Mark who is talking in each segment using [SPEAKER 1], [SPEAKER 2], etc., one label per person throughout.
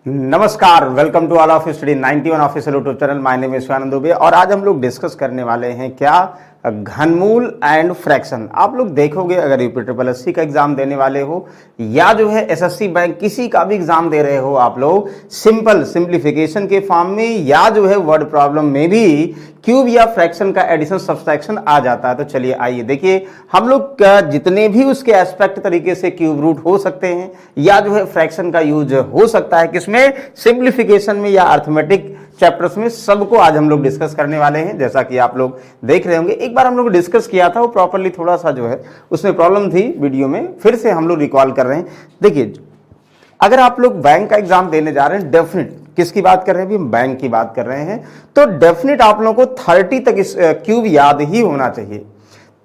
[SPEAKER 1] नमस्कार, welcome to all of study 91 official YouTube channel. My name is Shivanand Dubey और आज हम लोग डिस्कस करने वाले हैं क्या घनमूल एंड फ्रैक्शन। आप लोग देखोगे अगर यूपी ट्रिपल एससी का एग्जाम देने वाले हो या जो है एसएससी बैंक किसी का भी एग्जाम दे रहे हो, आप लोग सिंप्लीफिकेशन के फॉर्म में या जो है वर्ड प्रॉब्लम में भी क्यूब या फ्रैक्शन का एडिशन सब्सट्रैक्शन आ जाता है। तो चलिए आइए देखिए, हम लोग जितने भी उसके एस्पेक्ट तरीके से क्यूब रूट हो सकते हैं या जो है फ्रैक्शन का यूज हो सकता है किसमें, सिंप्लीफिकेशन में या अर्थमेटिक चैप्टर्स में, सबको आज हम लोग डिस्कस करने वाले हैं। जैसा कि आप लोग देख रहे होंगे, एक बार हम लोग डिस्कस किया था, वो प्रॉपर्ली थोड़ा सा जो है उसमें प्रॉब्लम थी वीडियो में, फिर से हम लोग रिकॉल कर रहे हैं। देखिए, अगर आप लोग बैंक का एग्जाम देने जा रहे हैं, डेफिनेट किसकी बात कर रहे हैं, अभी बैंक की बात कर रहे हैं, तो डेफिनेट आप लोगों को 30 तक इस क्यूब याद ही होना चाहिए,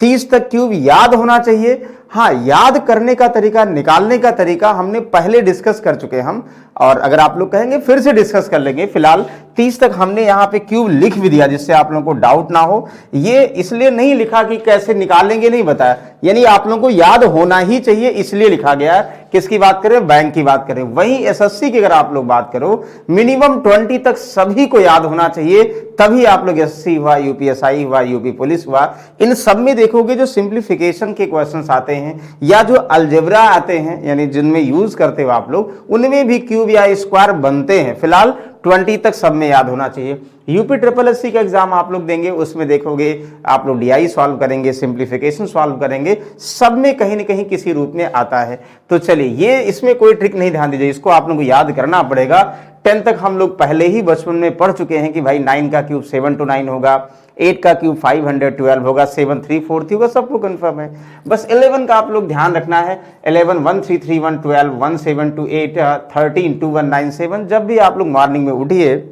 [SPEAKER 1] 30 तक क्यूब याद होना चाहिए। हाँ, याद करने का तरीका, निकालने का तरीका हमने पहले डिस्कस कर चुके हम, और अगर आप लोग कहेंगे फिर से डिस्कस कर लेंगे। फिलहाल 30 तक हमने यहाँ पे क्यूब लिख भी दिया जिससे आप लोगों को डाउट ना हो। ये इसलिए नहीं लिखा कि कैसे निकालेंगे, नहीं बताया, यानी आप लोगों को याद होना ही चाहिए इसलिए लिखा गया है। किसकी बात करें, बैंक की बात करें। वहीं एसएससी की अगर आप लोग बात करो, मिनिमम 20 तक सभी को याद होना चाहिए, तभी आप लोग एसएससी हुआ, यूपीएसआई हुआ, यूपी पुलिस हुआ, इन सब में देखोगे जो सिंप्लीफिकेशन के क्वेश्चंस आते हैं या जो अलजेब्रा आते हैं, यानी जिनमें यूज करते हो आप लोग, उनमें भी क्यूब या स्क्वायर बनते हैं। फिलहाल 20 तक सब में याद होना चाहिए। यूपी ट्रिपल एससी का एग्जाम आप लोग देंगे, उसमें देखोगे आप लोग डीआई सॉल्व करेंगे, सिंप्लीफिकेशन सॉल्व करेंगे, सब में कहीं ना कहीं किसी रूप में आता है। तो चलिए, ये इसमें कोई ट्रिक नहीं, ध्यान दीजिए, इसको आप लोगों को याद करना पड़ेगा। 10 तक हम लोग पहले ही बचपन में पढ़ चुके हैं कि भाई 9 का क्यूब 7 to 9 होगा, 8 का क्यूब 512 होगा, 7 3/4 होगा, सबको कंफर्म है। बस 11 का आप लोग ध्यान रखना है, 11 1 3 3 1 12 1 7 2 8 13 2 1 9 7। जब भी आप लोग मॉर्निंग में उठिए,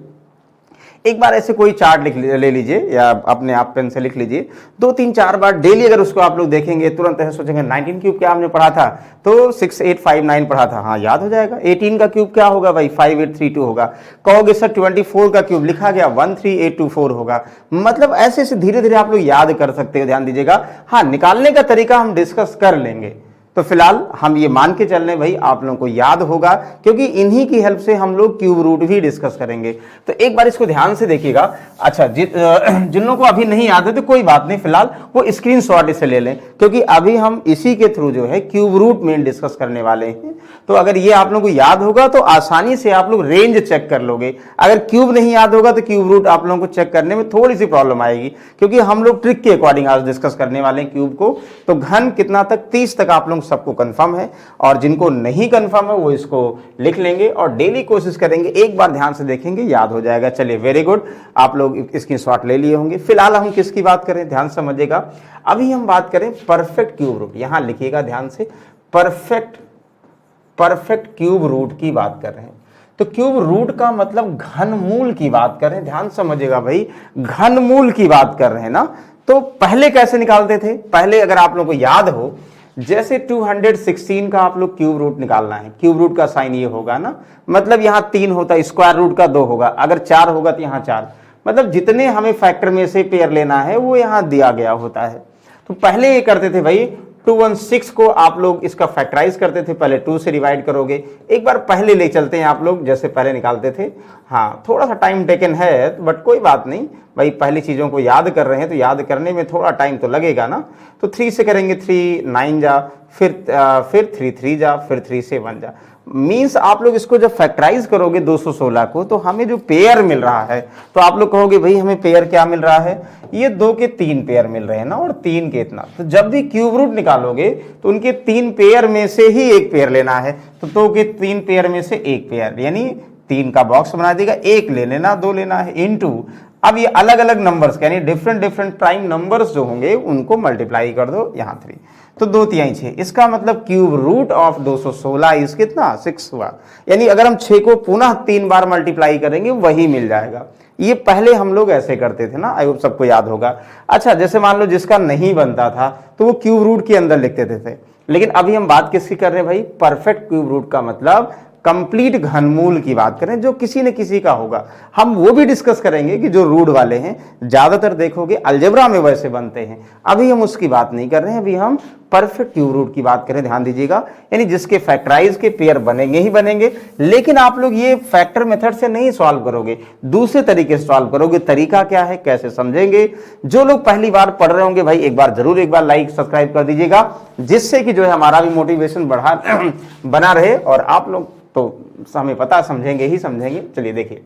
[SPEAKER 1] एक बार ऐसे कोई चार्ट ले लीजिए या अपने आप पेन से लिख लीजिए, 2-3-4 बार डेली अगर उसको आप लोग देखेंगे, तुरंत ऐसे सोचेंगे 19 क्यूब क्या हमने पढ़ा था, तो 6859 पढ़ा था, हाँ याद हो जाएगा। 18 का क्यूब क्या होगा भाई, 5832 होगा। कहोगे सर 24 का क्यूब लिखा गया 13824 होगा। मतलब ऐसे ऐसे धीरे धीरे आप लोग याद कर सकते हो, ध्यान दीजिएगा। हाँ, निकालने का तरीका हम डिस्कस कर लेंगे। तो फिलहाल हम ये मान के चल रहे हैं भाई आप लोगों को याद होगा, क्योंकि इन्हीं की हेल्प से हम लोग क्यूब रूट भी डिस्कस करेंगे। तो एक बार इसको ध्यान से देखिएगा। अच्छा, जिन लोगों को अभी नहीं याद है तो कोई बात नहीं, फिलहाल वो स्क्रीनशॉट इसे ले लें, क्योंकि अभी हम इसी के थ्रू जो है क्यूब रूट मेन डिस्कस करने वाले हैं। तो अगर ये आप लोगों को याद होगा तो आसानी से आप लोग रेंज चेक कर लोगे। अगर क्यूब नहीं याद होगा तो क्यूब रूट आप लोगों को चेक करने में थोड़ी सी प्रॉब्लम आएगी, क्योंकि हम लोग ट्रिक के अकॉर्डिंग आज डिस्कस करने वाले हैं क्यूब को। तो घन कितना तक, 30 तक आप लोग सबको कंफर्म है, और जिनको नहीं कंफर्म है वो इसको लिख लेंगे और डेली कोशिश करेंगे, एक बार ध्यान से देखेंगे, याद हो जाएगा। चलिए, वेरी गुड, आप लोग इसकी शॉट ले लिए होंगे। फिलहाल हम किसकी बात करें, ध्यान समझिएगा। अभी हम बात करें परफेक्ट क्यूब रूट, यहां लिखिएगा ध्यान से, परफेक्ट क्यूब रूट की बात कर रहे हैं। तो क्यूब रूट का मतलब घनमूल की बात कर रहे हैं, ध्यान समझिएगा भाई, घनमूल की बात कर रहे हैं ना। तो पहले कैसे निकालते थे, पहले अगर आप लोगों को याद हो, जैसे 216 का आप लोग क्यूब रूट निकालना है, क्यूब रूट का साइन ये होगा ना, मतलब यहां 3 होता, स्क्वायर रूट का 2 होगा, अगर 4 होगा तो यहां 4, मतलब जितने हमें फैक्टर में से पेयर लेना है वो यहां दिया गया होता है। तो पहले ये करते थे भाई, 216 को आप लोग इसका फैक्टराइज करते थे, पहले 2 से डिवाइड करोगे। एक बार पहले ले चलते हैं आप लोग, जैसे पहले निकालते थे। हाँ, थोड़ा सा टाइम टेकन है, बट कोई बात नहीं भाई, पहली चीज़ों को याद कर रहे हैं तो याद करने में थोड़ा टाइम तो लगेगा ना। तो 3 से करेंगे, 3 9 जा, फिर 3 3 जा, फिर 3 से 1 जा। मीन्स आप लोग इसको जब फैक्टराइज करोगे 216 को, तो हमें जो पेयर मिल रहा है, तो आप लोग कहोगे भाई हमें पेयर क्या मिल रहा है, ये 2 के 3 पेयर मिल रहे हैं ना, और 3 के इतना। तो जब भी क्यूब रूट निकालोगे तो उनके 3 पेयर में से ही एक पेयर लेना है। तो 2 के 3 पेयर में से एक पेयर, यानी 3 का बॉक्स बना देगा, 1 ले लेना, 2 लेना है, इनटू अब ये अलग अलग नंबर्स, यानी डिफरेंट प्राइम नंबर्स जो होंगे उनको मल्टीप्लाई कर दो, यहां 3, तो 2 3 6। इसका मतलब क्यूब रूट ऑफ 216 इस कितना, 6 हुआ। यानी अगर हम 6 को पुनः 3 बार मल्टीप्लाई करेंगे वही मिल जाएगा। ये पहले हम लोग ऐसे करते थे ना, आई होप सबको याद होगा। अच्छा, जैसे मान लो जिसका नहीं बनता था तो वो क्यूब रूट के अंदर लिखते थे। लेकिन अभी हम बात किसकी कर रहे हैं भाई, परफेक्ट क्यूब रूट का मतलब कंप्लीट घनमूल की बात करें, जो किसी न किसी का होगा। हम वो भी डिस्कस करेंगे कि जो रूट वाले हैं, ज्यादातर देखोगे अलजेब्रा में वैसे बनते हैं। अभी हम उसकी बात नहीं कर रहे हैं, अभी हम परफेक्ट क्यूब रूट की बात करें, ध्यान दीजिएगा, यानी जिसके फैक्टराइज के पेयर बनेंगे ही बनेंगे। लेकिन आप लोग ये फैक्टर मेथड से नहीं सॉल्व करोगे, दूसरे तरीके से सॉल्व करोगे। तरीका क्या है, कैसे समझेंगे? जो लोग पहली बार पढ़ रहे होंगे भाई एक बार जरूर एक बार लाइक सब्सक्राइब कर दीजिएगा, जिससे कि जो है हमारा भी मोटिवेशन बना रहे और आप लोग तो हमें पता समझेंगे ही समझेंगे। चलिए देखिए,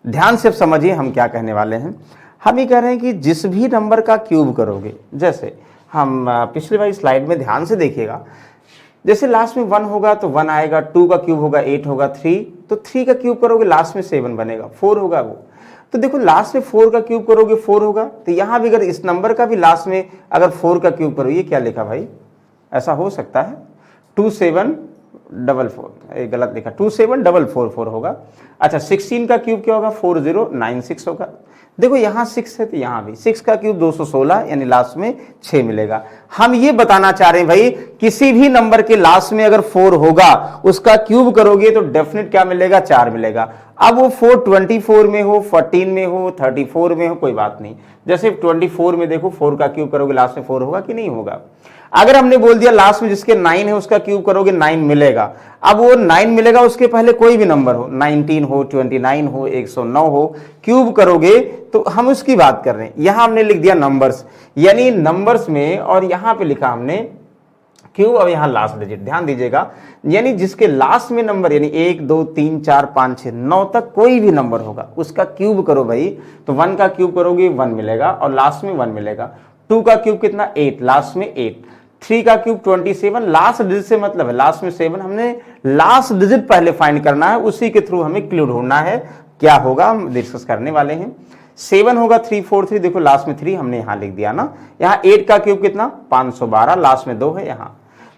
[SPEAKER 1] ध्यान से समझिए हम क्या कहने वाले हैं। हम ये कह रहे हैं कि जिस भी नंबर का क्यूब करोगे, जैसे हम पिछली वाली स्लाइड में ध्यान से देखिएगा, जैसे लास्ट में 1 होगा तो 1 आएगा, 2 का क्यूब होगा 8 होगा, 3 तो 3 का क्यूब करोगे लास्ट में 7 बनेगा, 4 होगा वो। तो देखो लास्ट में 4 का क्यूब करोगे 4 होगा, तो यहां भी अगर इस नंबर का भी लास्ट में अगर 4 का क्यूब करो, ये क्या लिखा भाई, ऐसा हो सकता है 2744, गलत लिखा, 27444 होगा। अच्छा 16 का क्यूब क्या होगा, 4096 होगा। देखो यहाँ 6 है तो यहाँ भी 6 का क्यूब 216, यानी लास्ट में 6 मिलेगा। हम ये बताना चाह रहे हैं भाई, किसी भी नंबर के लास्ट में अगर 4 होगा उसका क्यूब करोगे तो डेफिनेट क्या मिलेगा, 4 मिलेगा। अब वो 4 24 में हो, 14 में हो, 34 में हो, कोई बात नहीं। जैसे 24 में देखो 4 का क्यूब करोगे लास्ट में 4 होगा कि नहीं होगा। अगर हमने बोल दिया लास्ट में जिसके 9 है उसका क्यूब करोगे 9 मिलेगा, अब वो 9 मिलेगा, उसके पहले कोई भी नंबर हो, 19 हो, 29 हो, 109 हो, क्यूब करोगे तो हम उसकी बात कर रहे हैं। यहां हमने लिख दिया नंबर्स, यानी नंबर्स में, और यहां पे लिखा हमने क्यूब और यहां लास्ट डिजिट। ध्यान दीजिएगा, यानी जिसके लास्ट में नंबर यानी 1 2 3 4 5 6 9 तक कोई भी नंबर होगा उसका क्यूब करो भाई, तो 1 का क्यूब करोगे 1 मिलेगा और लास्ट में 1 मिलेगा। 2 का क्यूब कितना, 8, लास्ट में 8। 3 का क्यूब 27, लास्ट डिजिट से मतलब है लास्ट में 7, हमने लास्ट डिजिट पहले फाइंड करना है, उसी के थ्रू हमें क्लू ढूंढना है। क्या होगा हम डिस्कस करने वाले हैं। 7 होगा 343, देखो लास्ट में 3 हमने यहां लिख दिया ना। यहाँ 8 का क्यूब कितना, 512, लास्ट में 2 है यहाँ।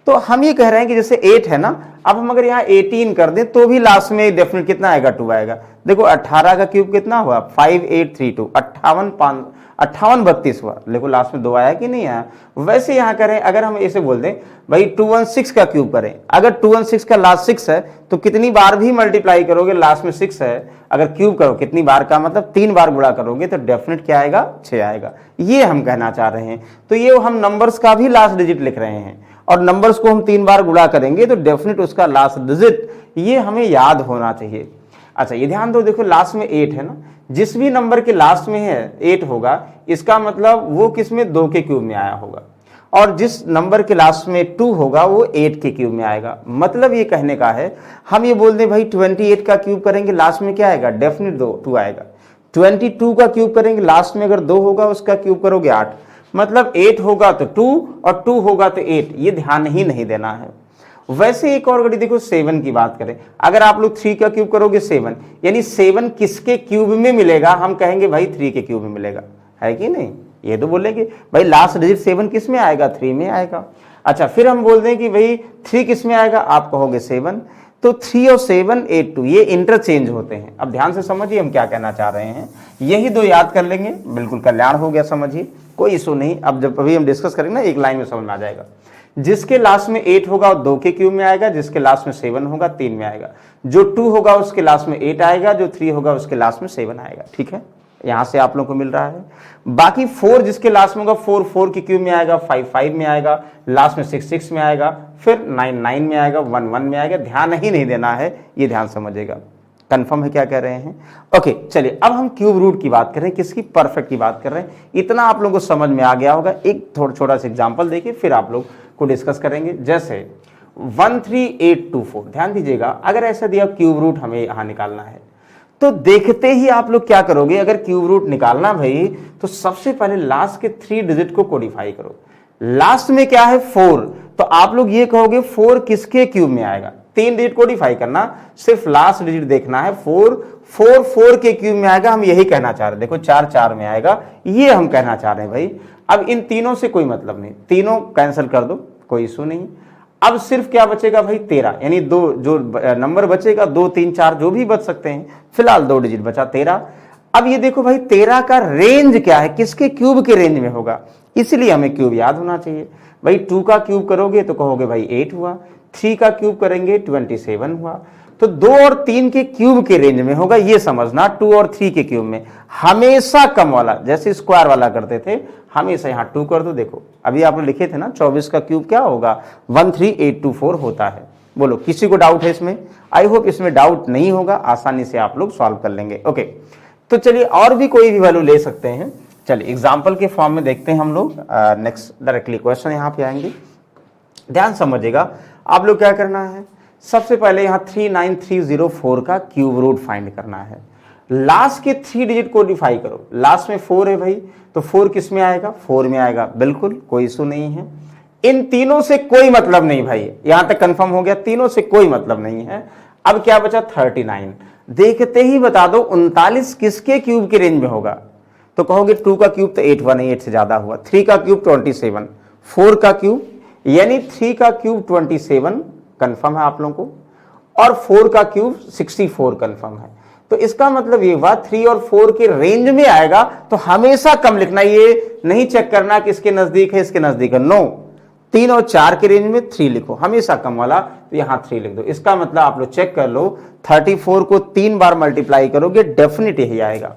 [SPEAKER 1] तो हम ये कह रहे हैं कि जैसे 8 है ना, अब हम अगर यहाँ 18 कर दें तो भी लास्ट में डेफिनेट कितना आएगा, 2 आएगा। देखो 18 का क्यूब कितना हुआ, 5832, 58 32 हुआ। देखो लास्ट में 2 आया कि नहीं आया। वैसे यहाँ करें, अगर हम ऐसे बोल दें भाई 216 का क्यूब करें, अगर 216 का लास्ट 6 है तो कितनी बार भी मल्टीप्लाई करोगे लास्ट में 6 है, अगर क्यूब करो कितनी बार का मतलब 3 बार गुणा करोगे तो डेफिनेट क्या आएगा, 6 आएगा। ये हम कहना चाह रहे हैं। तो ये हम नंबर्स का भी लास्ट डिजिट लिख रहे हैं और नंबर्स को हम 3 बार गुणा करेंगे तो डेफिनेट उसका लास्ट डिजिट, ये हमें याद होना चाहिए। अच्छा ये ध्यान दो, देखो लास्ट में 8 है ना, जिस भी नंबर के लास्ट में है 8 होगा, इसका मतलब वो किस में, 2 के क्यूब में आया होगा। और जिस नंबर के लास्ट में 2 होगा वो 8 के क्यूब में आएगा। मतलब ये कहने का है, हम ये बोल दें भाई 28 का क्यूब करेंगे लास्ट में क्या आएगा, डेफिनेट 2 आएगा। 22 का क्यूब करेंगे लास्ट में अगर 2 होगा उसका क्यूब करोगे 8, मतलब 8 होगा तो 2 और 2 होगा तो 8, ये ध्यान ही नहीं देना है। वैसे एक और घड़ी देखो 7 की बात करें, अगर आप लोग 3 का क्यूब करोगे 7, यानी 7 किसके क्यूब में मिलेगा, हम कहेंगे भाई 3 के क्यूब में मिलेगा, है कि नहीं। ये तो बोलेंगे भाई लास्ट डिजिट 7 किस में आएगा, 3 में आएगा। अच्छा फिर हम बोल दें कि भाई 3 किस में आएगा, आप कहोगे 7, तो 3 और 7 8 2 ये इंटरचेंज होते हैं। अब ध्यान से समझिए हम क्या कहना चाह रहे हैं, यही 2 याद कर लेंगे, बिल्कुल कल्याण हो गया, समझिए कोई इशू नहीं। अब जब अभी हम डिस्कस करेंगे ना एक लाइन में समझ में आ जाएगा। जिसके लास्ट में 8 होगा वो 2 के क्यूब में आएगा, जिसके लास्ट में 7 होगा 3 में आएगा। जो 2 होगा उसके लास्ट में 8 आएगा, जो 3 होगा उसके लास्ट में 7 आएगा। ठीक है, यहां से आप लोगों को मिल रहा है। बाकी 4 जिसके लास्ट में होगा 4 के क्यूब में आएगा, 5 में आएगा, लास्ट में 6 में आएगा, फिर 9 में आएगा, 1 में आएगा। ध्यान ही नहीं देना है, ये ध्यान समझिएगा। कंफर्म है क्या कह रहे हैं। ओके चलिए अब हम क्यूब रूट की बात कर रहे हैं, किसकी, परफेक्ट की बात कर रहे हैं। इतना आप लोगों को समझ में आ गया होगा। एक छोटा सा एग्जांपल देखिए फिर आप लोग को डिस्कस करेंगे। जैसे 13824, ध्यान दीजिएगा, अगर ऐसा दिया क्यूब रूट हमें यहां निकालना है तो देखते ही आप लोग क्या करोगे, अगर क्यूब रूट निकालना भाई तो सबसे पहले लास्ट के 3 डिजिट को कोडिफाई करो। लास्ट में क्या है 4, तो आप लोग ये कहोगे 4 किसके क्यूब में आएगा, 3 डिजिट कोडिफाई करना, सिर्फ लास्ट डिजिट देखना है। 4 के क्यूब में आएगा, हम यही कहना चाह रहे हैं। देखो 4 में आएगा, ये हम कहना चाह रहे हैं भाई। अब इन तीनों से कोई मतलब नहीं, तीनों कैंसिल कर दो, कोई इशू नहीं। अब सिर्फ क्या बचेगा भाई 13, यानी 2 जो नंबर बचेगा 2 3 4 जो भी बच सकते हैं, फिलहाल 2 डिजिट बचा 13। अब ये देखो भाई 13 का रेंज क्या है, किसके क्यूब के रेंज में होगा, इसलिए हमें क्यूब याद होना चाहिए। भाई 2 का क्यूब करोगे तो कहोगे भाई 8 हुआ, 3 का क्यूब करेंगे 27 हुआ, तो 2 और 3 के क्यूब के रेंज में होगा, ये समझना। 2 और 3 के क्यूब में हमेशा कम वाला, जैसे स्क्वायर वाला करते थे, हमेशा यहां 2 कर दो। देखो अभी आप लिखे थे ना 24 का क्यूब क्या होगा, 13824 होता है। बोलो किसी को डाउट है इसमें? आई होप इसमें डाउट नहीं होगा, आसानी से आप लोग सॉल्व कर लेंगे। ओके, तो चलिए और भी कोई भी वैल्यू ले सकते हैं। चलिए एग्जाम्पल के फॉर्म में देखते हैं हम लोग। नेक्स्ट डायरेक्टली क्वेश्चन यहाँ पे आएंगे, ध्यान समझिएगा। आप लोग क्या करना है, सबसे पहले यहाँ 39304 का क्यूब रूट फाइंड करना है। लास्ट के 3 डिजिट को डिफाई करो। लास्ट में 4 है भाई, तो 4 किस में आएगा, 4 में आएगा, बिल्कुल कोई इशू नहीं है। इन तीनों से कोई मतलब नहीं भाई, यहां तक कंफर्म हो गया, तीनों से कोई मतलब नहीं है। अब क्या बचा, 39। देखते ही बता दो 39 किसके क्यूब के रेंज में होगा। तो कहोगे 2 का क्यूब तो 818 से ज्यादा हुआ, 3 का क्यूब 27, 4 का क्यूब यानी 3 का क्यूब 27 कंफर्म है आप लोगों को, और 4 का क्यूब 64 कंफर्म है। तो इसका मतलब ये हुआ 3 और 4 के रेंज में आएगा, तो हमेशा कम लिखना, ये नहीं चेक करना कि इसके नजदीक है इसके नजदीक है, नो। 3 और 4 के रेंज में 3 लिखो, हमेशा कम वाला, तो यहां 3 लिख दो। इसका मतलब आप लोग चेक कर लो, 34 को 3 बार मल्टीप्लाई करोगे डेफिनेट यही आएगा।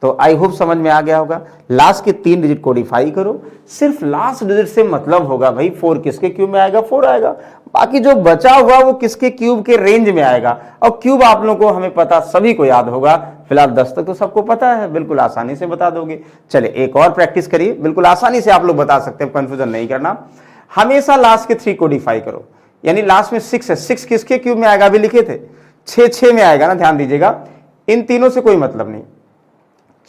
[SPEAKER 1] तो आई होप समझ में आ गया होगा। लास्ट के 3 डिजिट कोडिफाई करो, सिर्फ लास्ट डिजिट से मतलब होगा भाई 4 किसके क्यूब में आएगा, 4 आएगा, बाकी जो बचा हुआ वो किसके क्यूब के रेंज में आएगा। और क्यूब आप लोगों को हमें पता, सभी को याद होगा, फिलहाल 10 तक तो सबको पता है, बिल्कुल आसानी से बता दोगे। चले एक और प्रैक्टिस करिए, बिल्कुल आसानी से आप लोग बता सकते हैं, कंफ्यूजन नहीं करना। हमेशा लास्ट के 3 कोडिफाई करो, यानी लास्ट में 6 है, 6 किसके क्यूब में आएगा, अभी लिखे थे 6 में आएगा ना, ध्यान दीजिएगा। इन तीनों से कोई मतलब नहीं।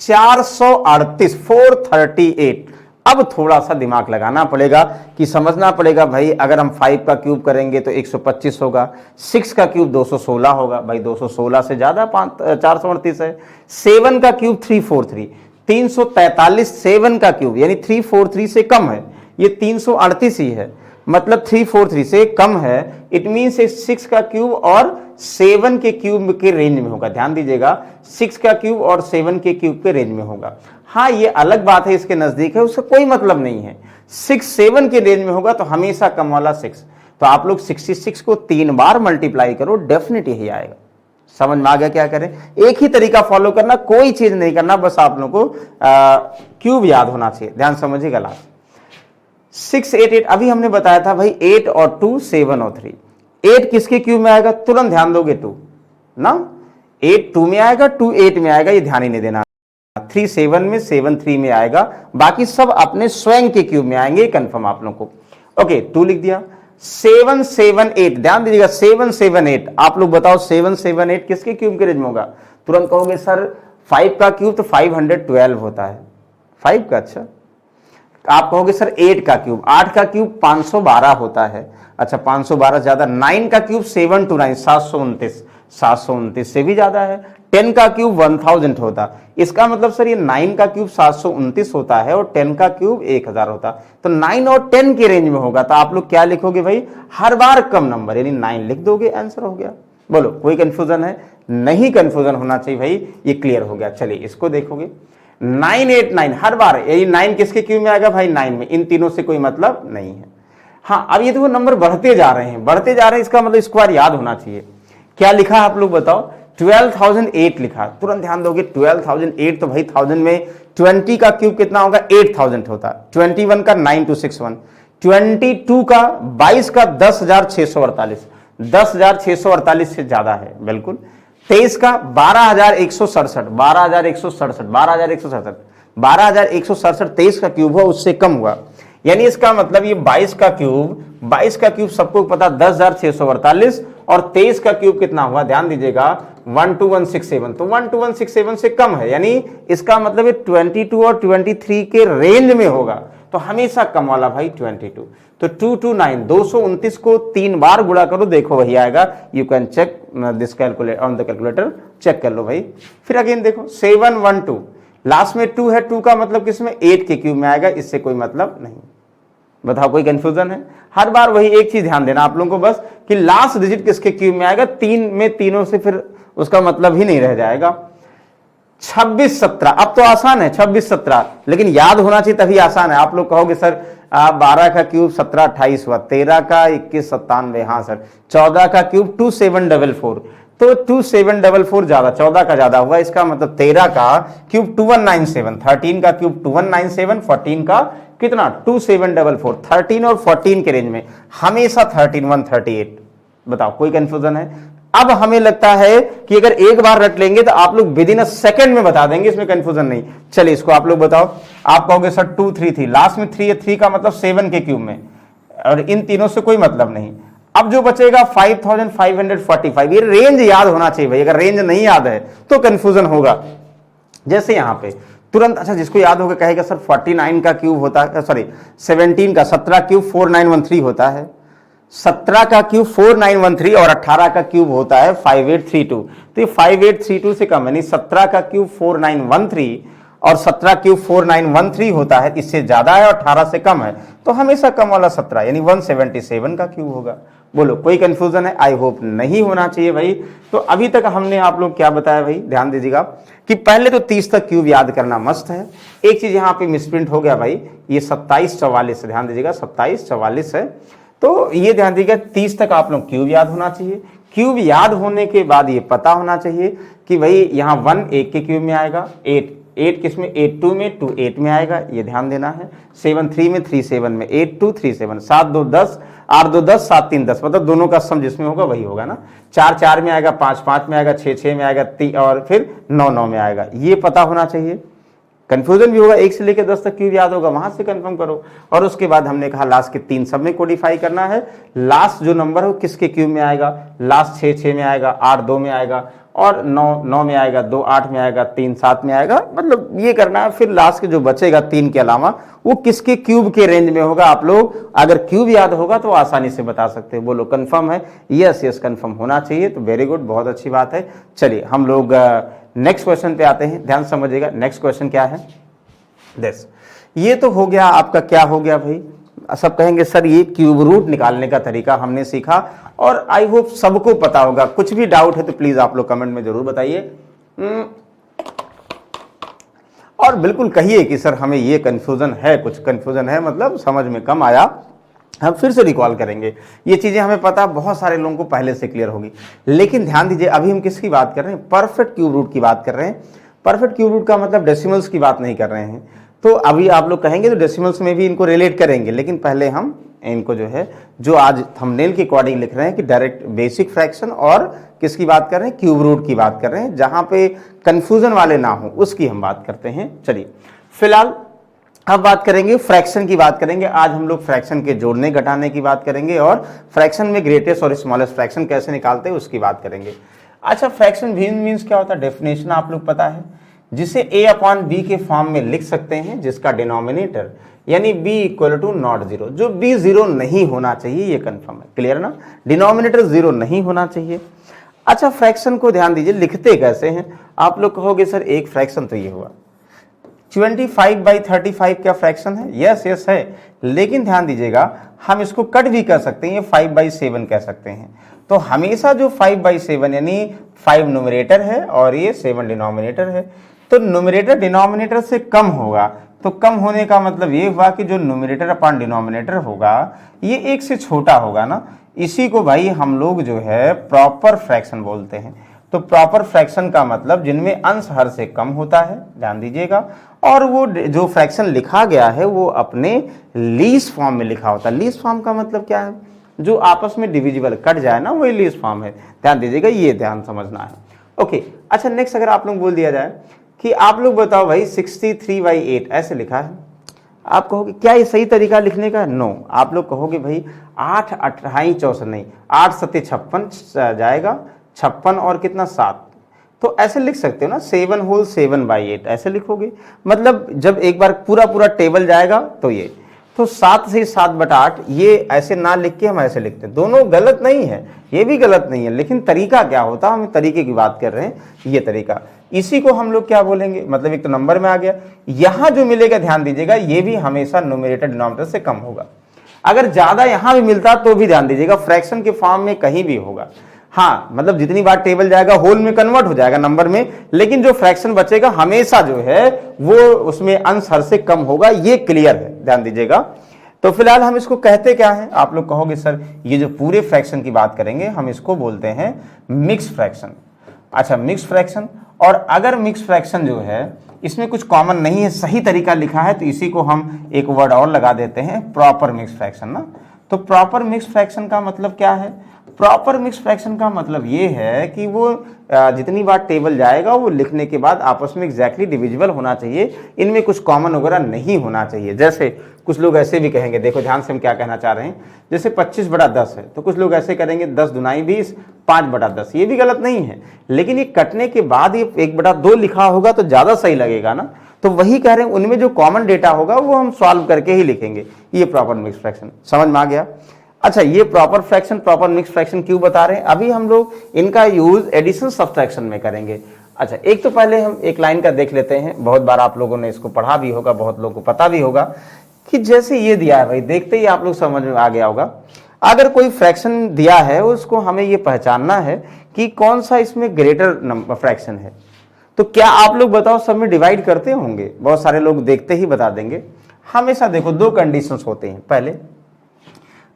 [SPEAKER 1] 438, 438। अब थोड़ा सा दिमाग लगाना पड़ेगा कि समझना पड़ेगा भाई, अगर हम 5 का क्यूब करेंगे तो 125 होगा, 6 का क्यूब 216 होगा, भाई 216 से ज्यादा 438 है। 7 का क्यूब 343, 343, 7 का क्यूब यानी 343 से कम है, ये 338 ही है, मतलब 343 से कम है। इट मीन 6 का क्यूब और 7 के क्यूब के रेंज में होगा। ध्यान दीजिएगा, 6 का क्यूब और 7 के क्यूब के रेंज में होगा। हाँ ये अलग बात है, इसके नजदीक है, उससे कोई मतलब नहीं है। 6 7 के रेंज में होगा तो हमेशा कम वाला 6। तो आप लोग 66 को 3 बार मल्टीप्लाई करो, डेफिनेट यही आएगा। समझ में आ गया क्या करें? एक ही तरीका फॉलो करना, कोई चीज नहीं करना, बस आप लोगों को क्यूब याद होना चाहिए। ध्यान समझिएगा। लास्ट 6 8 8, अभी हमने बताया था भाई 8 और 2 7 और 3। 8 किसके क्यूब में आएगा, तुरंत ध्यान दोगे 2 ना, 8 2 में आएगा, 2 8 में आएगा, ये ध्यान ही नहीं देना। 3 7 में, 7 3 में आएगा, बाकी सब अपने स्वयं के क्यूब में आएंगे, कंफर्म आप लोगों को। ओके 2 लिख दिया। 7 7 8, ध्यान दीजिएगा 7 7 8। आप लोग बताओ 7 7 8 किसके क्यूब के रेंज में होगा? तुरंत कहोगे सर 5 का क्यूब तो 512 होता है, 5 का, अच्छा। आप कहोगे सर 8 का क्यूब, 8 का क्यूब 512 होता है, अच्छा 512 ज्यादा। 9 का क्यूब 7 2 9, 729, 729 से भी ज्यादा है। 10 का क्यूब 1000 होता, इसका मतलब सर ये 9 का क्यूब 729 होता है और 10 का क्यूब 1000 होता, तो 9 और 10 के रेंज में होगा। तो आप लोग क्या लिखोगे भाई, हर बार कम नंबर यानी 9 लिख दोगे, आंसर हो गया। बोलो कोई कंफ्यूजन है? नहीं कंफ्यूजन होना चाहिए भाई, ये क्लियर हो गया। चलिए इसको देखोगे, 9 8 9 हर बार, यही 9 किसके क्यूब में आएगा भाई, 9 में। इन तीनों से कोई मतलब नहीं है। हाँ अब ये देखो नंबर बढ़ते जा रहे हैं, बढ़ते जा रहे हैं, इसका मतलब स्क्वायर याद होना चाहिए। क्या लिखा आप लोग बताओ, 12008 लिखा, तुरंत ध्यान दोगे 12008, तो भाई 1000 में 20 का क्यूब कितना होगा, 8000 होता। 21 का 9261, 22 का 22 का 10648, 10648 से ज्यादा है बिल्कुल। 23 का 12167, 12167, 12167, 12167 23 का क्यूब हुआ, उससे कम हुआ, यानी इसका मतलब ये 22 का क्यूब सबको पता 10648, और 23 का क्यूब कितना हुआ, ध्यान दीजिएगा 12167, तो 12167 से कम है, यानी इसका मतलब ये 22 और 23 के रेंज में होगा, तो हमेशा कम वाला भाई 22। तो 229, 229 को 3 बार गुणा करो, देखो वही आएगा। You can check this calculator on the calculator, check कर लो भाई। फिर अगेन देखो 712, लास्ट में 2 है, 2 का मतलब किसमें, 8 के क्यूब में आएगा, इससे कोई मतलब नहीं। बताओ कोई कंफ्यूजन है? हर बार वही एक चीज ध्यान देना आप लोगों को बस, कि लास्ट डिजिट किसके क्यूब में आएगा, 3 में, तीनों से फिर उसका मतलब ही नहीं रह जाएगा। 26 17, अब तो आसान है 26 17, लेकिन याद होना चाहिए तभी आसान है। आप लोग कहोगे सर 12 का क्यूब 17 28 हुआ, 13 का 21 97, हाँ सर। 14 का क्यूब 2744, तो 2744 ज्यादा, 14 का ज्यादा हुआ, इसका मतलब 13 का क्यूब 2197, 13 का क्यूब 2197, 14 का कितना 2744, 13 और 14 के रेंज में हमेशा 13138। बताओ कोई कंफ्यूजन है? अब हमें लगता है कि अगर एक बार रट लेंगे तो आप लोग विद इन अ सेकंड में बता देंगे, इसमें कंफ्यूजन नहीं। चलिए इसको आप लोग बताओ। आप कहोगे सर 2 3 थी, लास्ट में 3 है, 3 का मतलब 7 के क्यूब में, और इन तीनों से कोई मतलब नहीं। अब जो बचेगा 5545, ये रेंज याद होना चाहिए भाई, अगर रेंज नहीं याद है तो कंफ्यूजन होगा। जैसे यहां पे तुरंत, अच्छा जिसको याद होगा कहेगा सर 49 का क्यूब होता है, सॉरी 17 का 17 क्यूब 4913 होता है, 17 का क्यूब 4913 और 18 का क्यूब होता है 5832। तो ये 5832 से कम है, नहीं 17 का क्यूब 4913 और 17 क्यूब 4913 होता है, इससे ज्यादा है और 18 से कम है, तो हमेशा कम वाला 17 यानी 177 का क्यूब होगा। बोलो कोई कंफ्यूजन है? आई होप नहीं होना चाहिए भाई। तो अभी तक हमने आप लोग क्या बताया भाई, ध्यान दीजिएगा कि पहले तो 30 तक क्यूब याद करना मस्त है। एक चीज यहां पे मिसप्रिंट हो गया भाई, ये 2744 ध्यान दीजिएगा, 2744 है, तो ये ध्यान दीजिएगा 30 तक आप लोग क्यूब याद होना चाहिए। क्यूब याद होने के बाद ये पता होना चाहिए कि भाई यहाँ 1 1 के क्यूब में आएगा, 8 किस में, 8 2 में, 2 8 में आएगा, ये ध्यान देना है। 7 3 में, 3 7 में, 8 2 3 7, 7 2 10, 8 2 10, 7 3 10, मतलब दोनों का सम जिसमें होगा वही होगा ना। 4 4 में आएगा, 5 5 में आएगा, 6 6 में आएगा, और फिर 9 9 में आएगा, ये पता होना चाहिए। कंफ्यूजन भी होगा, 1 से लेकर 10 तक क्यूब याद होगा, वहां से कंफर्म करो। और उसके बाद हमने कहा लास्ट के 3 सब में कोडिफाई करना है। लास्ट जो नंबर है वो किसके क्यूब में आएगा, लास्ट 6 6 में आएगा, 8 2 में आएगा, और 9 9 में आएगा, 2 8 में आएगा, 3 7 में आएगा, मतलब ये करना है। फिर लास्ट के जो बचेगा 3 के अलावा वो किसके क्यूब के रेंज में होगा। आप लोग अगर क्यूब याद होगा तो आसानी से बता सकते हो। बोलो कंफर्म है? यस यस कंफर्म होना चाहिए, तो वेरी गुड, बहुत अच्छी बात है। चलिए हम लोग नेक्स्ट क्वेश्चन पे आते हैं, ध्यान समझिएगा। नेक्स्ट क्वेश्चन क्या है, दिस, ये तो हो गया आपका, क्या हो गया भाई, सब कहेंगे सर ये क्यूब रूट निकालने का तरीका हमने सीखा, और आई होप सबको पता होगा। कुछ भी डाउट है तो प्लीज आप लोग कमेंट में जरूर बताइए, और बिल्कुल कहिए कि सर हमें ये कंफ्यूजन है, कुछ कंफ्यूजन है, मतलब समझ में कम आया, हम फिर से रिकॉल करेंगे। ये चीजें हमें पता, बहुत सारे लोगों को पहले से क्लियर होगी। लेकिन ध्यान दीजिए, अभी हम किसकी बात कर रहे हैं, परफेक्ट क्यूब रूट की बात कर रहे हैं। परफेक्ट क्यूब रूट का मतलब डेसिमल्स की बात नहीं कर रहे हैं। तो अभी आप लोग कहेंगे तो डेसिमल्स में भी इनको रिलेट करेंगे, लेकिन पहले हम इनको जो है, जो आज थंबनेल के अकॉर्डिंग लिख रहे हैं कि डायरेक्ट बेसिक फ्रैक्शन, और किसकी बात कर रहे हैं, क्यूब रूट की बात कर रहे हैं, जहां पे कंफ्यूजन वाले ना हो उसकी हम बात करते हैं। चलिए फिलहाल अब बात करेंगे फ्रैक्शन की, बात करेंगे। आज हम लोग फ्रैक्शन के जोड़ने घटाने की बात करेंगे, और फ्रैक्शन में ग्रेटेस्ट और स्मॉलेस्ट फ्रैक्शन कैसे निकालते हैं उसकी बात करेंगे। अच्छा, फ्रैक्शन मीन्स क्या होता है, डेफिनेशन आप लोग पता है, जिसे a/b के फॉर्म में लिख सकते हैं, जिसका डिनोमिनेटर यानी b equal to not zero, जो b जीरो नहीं होना चाहिए, ये कंफर्म है, क्लियर ना, डिनोमिनेटर जीरो नहीं होना चाहिए। अच्छा, फ्रैक्शन को ध्यान दीजिए, लिखते कैसे हैं। आप लोग कहोगे सर एक फ्रैक्शन तो ये हुआ 25/35 क्या फ्रैक्शन है, यस यस है, लेकिन ध्यान दीजिएगा हम इसको कट भी कर सकते हैं, ये 5/7 कह सकते हैं। तो हमेशा जो 5/7 यानी 5 न्यूमरेटर है और ये 7 डिनोमिनेटर है, तो न्यूमरेटर डिनोमिनेटर से कम होगा, तो कम होने का मतलब ये हुआ कि जो न्यूमरेटर अपॉन डिनोमिनेटर होगा ये 1 से छोटा होगा ना, इसी को भाई हम लोग जो है प्रॉपर फ्रैक्शन बोलते हैं। तो प्रॉपर फ्रैक्शन का मतलब जिनमें अंश हर से कम होता है, ध्यान दीजिएगा, और वो जो फ्रैक्शन लिखा गया है वो अपने लीस्ट फॉर्म में लिखा होता है। लीस्ट फॉर्म का मतलब क्या है, जो आपस में डिविजिबल कट जाए ना, वही लीस्ट फॉर्म है, ध्यान दीजिएगा, ये ध्यान समझना है। ओके, अच्छा नेक्स्ट अगर आप लोग बोल दिया जाए कि आप लोग बताओ भाई 63/8 ऐसे लिखा है, आप कहोगे क्या ये सही तरीका लिखने का, नो, आप लोग कहोगे भाई 8 28 64 नहीं, 8 7 56 जाएगा, 56 और कितना 7, तो ऐसे लिख सकते हो ना, 7 होल 7/8 ऐसे लिखोगे। मतलब जब एक बार पूरा टेबल जाएगा तो ये, तो 7 से 7/8 ये ऐसे ना लिख के हम ऐसे लिखते हैं, दोनों गलत नहीं है, ये भी गलत नहीं है, लेकिन तरीका क्या होता है, हम तरीके की बात कर रहे हैं, ये तरीका, इसी को हम लोग क्या बोलेंगे, मतलब एक तो नंबर में आ गया, यहां जो मिलेगा ध्यान दीजिएगा ये भी हमेशा न्यूमरेटर डिनोमिनेटर से कम होगा। अगर ज्यादा यहां भी मिलता तो भी ध्यान दीजिएगा फ्रैक्शन के फॉर्म में कहीं भी होगा, हाँ, मतलब जितनी बार टेबल जाएगा होल में कन्वर्ट हो जाएगा नंबर में, लेकिन जो फ्रैक्शन बचेगा हमेशा जो है वो उसमें अंश हर से कम होगा, ये क्लियर है, ध्यान दीजिएगा। तो फिलहाल हम इसको कहते क्या है, आप लोग कहोगे सर ये जो पूरे फ्रैक्शन की बात करेंगे हम इसको बोलते हैं मिक्स फ्रैक्शन। अच्छा, मिक्स फ्रैक्शन। और अगर मिक्स फ्रैक्शन जो है इसमें कुछ कॉमन नहीं है, सही तरीका लिखा है, तो इसी को हम एक वर्ड और लगा देते हैं, प्रॉपर मिक्स फ्रैक्शन ना। तो प्रॉपर मिक्स फ्रैक्शन का मतलब क्या है? प्रॉपर मिक्स फ्रैक्शन का मतलब ये है कि वो जितनी बार टेबल जाएगा वो लिखने के बाद आपस में एग्जैक्टली डिविजिबल होना चाहिए, इनमें कुछ कॉमन वगैरह नहीं होना चाहिए। जैसे कुछ लोग ऐसे भी कहेंगे, देखो ध्यान से हम क्या कहना चाह रहे हैं, जैसे 25/10 है तो कुछ लोग ऐसे करेंगे 10 दूनाई 20, 5/10, ये भी गलत नहीं है, लेकिन ये कटने के बाद ये 1/2 लिखा होगा तो ज़्यादा सही लगेगा ना। तो वही कह रहे हैं, उनमें जो कॉमन डेटा होगा वो हम सॉल्व करके ही लिखेंगे। ये प्रॉपर मिक्स फ्रैक्शन समझ में आ गया। अच्छा, ये proper fraction proper mix fraction क्यों बता रहे हैं? अभी हम लोग इनका यूज एडिशन सब्ट्रैक्शन में करेंगे। अच्छा, एक तो पहले हम एक लाइन का देख लेते हैं, बहुत बार आप लोगों ने इसको पढ़ा भी होगा, बहुत लोगों को पता भी होगा कि जैसे ये दिया है भाई, देखते ही आप लोग समझ में आ गया होगा। अगर कोई फ्रैक्शन दिया है उसको हमें ये पहचानना है कि कौन सा इसमें ग्रेटर फ्रैक्शन है। तो क्या आप लोग बताओ, सब में डिवाइड करते होंगे? बहुत सारे लोग देखते ही बता देंगे। हमेशा देखो दो कंडीशंस होते हैं। पहले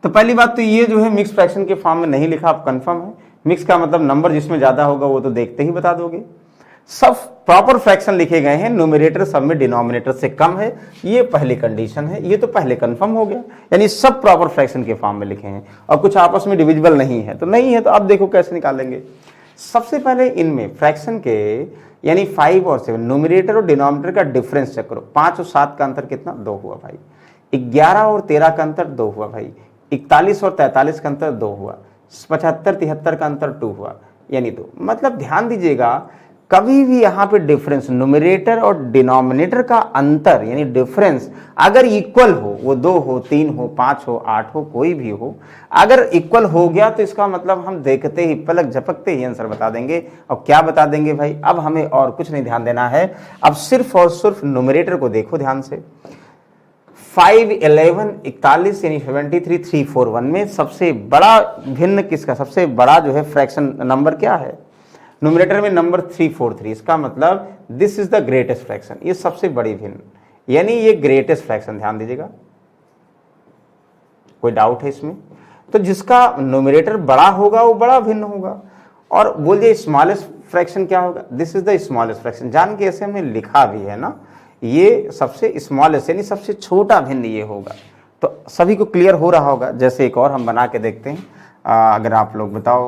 [SPEAKER 1] तो पहली बात तो ये जो है मिक्स फ्रैक्शन के फॉर्म में नहीं लिखा, आप कंफर्म है? मिक्स का मतलब नंबर जिसमें ज्यादा होगा वो तो देखते ही बता दोगे। सब प्रॉपर फ्रैक्शन लिखे गए हैं, न्यूमरेटर सब में डिनोमिनेटर से कम है, ये पहली कंडीशन है, ये तो पहले कंफर्म हो गया, यानी सब प्रॉपर फ्रैक्शन के फॉर्म में लिखे हैं और कुछ आपस में डिविजिबल नहीं है। तो नहीं है तो अब देखो कैसे निकालेंगे। सबसे पहले इनमें फ्रैक्शन के यानी 5 और 7 न्यूमरेटर और डिनोमिनेटर का डिफरेंस चेक करो। 5 और 7 का अंतर कितना? 2 हुआ भाई। 11 और 13 का अंतर 2 हुआ भाई। 41 और 43 का अंतर 2 हुआ। 75 73 का अंतर 2 हुआ, यानी 2। मतलब ध्यान दीजिएगा, कभी भी यहां पे डिफरेंस न्यूमरेटर और डिनोमिनेटर का अंतर यानी डिफरेंस अगर इक्वल हो, वो 2 हो, 3 हो, 5 हो, 8 हो, कोई भी हो, अगर इक्वल हो गया तो इसका मतलब हम देखते ही पलक झपकते ही आंसर बता देंगे। और क्या बता देंगे भाई? अब हमें और कुछ नहीं ध्यान देना है, अब सिर्फ और सिर्फ न्यूमरेटर को देखो ध्यान से। 5, 11, 41 यानी 73, 341 में सबसे बड़ा भिन्न किसका? सबसे बड़ा जो है फ्रैक्शन नंबर क्या है? न्यूमरेटर में नंबर 343। इसका मतलब this is the greatest fraction, ये सबसे बड़ी भिन्न, यानी ये ग्रेटेस्ट फ्रैक्शन। ध्यान दीजिएगा, कोई डाउट है इसमें? तो जिसका न्यूमरेटर बड़ा होगा वो बड़ा भिन्न होगा। और बोलिए स्मॉलेस्ट फ्रैक्शन क्या होगा? This is the smallest fraction. जान के ऐसे हमने लिखा भी है ना, ये सबसे स्मॉलेस्ट यानी सबसे छोटा भिन्न ये होगा। तो सभी को क्लियर हो रहा होगा। जैसे एक और हम बना के देखते हैं, अगर आप लोग बताओ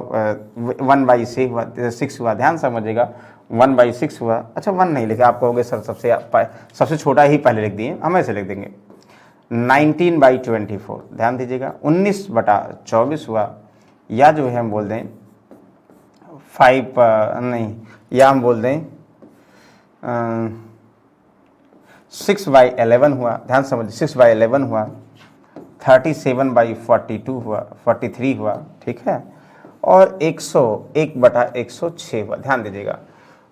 [SPEAKER 1] 1/6 हुआ, ध्यान समझिएगा 1/6 हुआ। अच्छा 1 नहीं लिखा, आप कहोगे सर सबसे छोटा ही पहले लिख दिए, हम ऐसे लिख देंगे 19/24। ध्यान दीजिएगा 19/24 हुआ, या जो है हम बोल दें 5 नहीं, या हम बोल दें 6/11 हुआ। ध्यान समझिए 6/11 हुआ, 37/42 हुआ, 43 हुआ, ठीक है, और 101/106 हुआ। ध्यान दीजिएगा।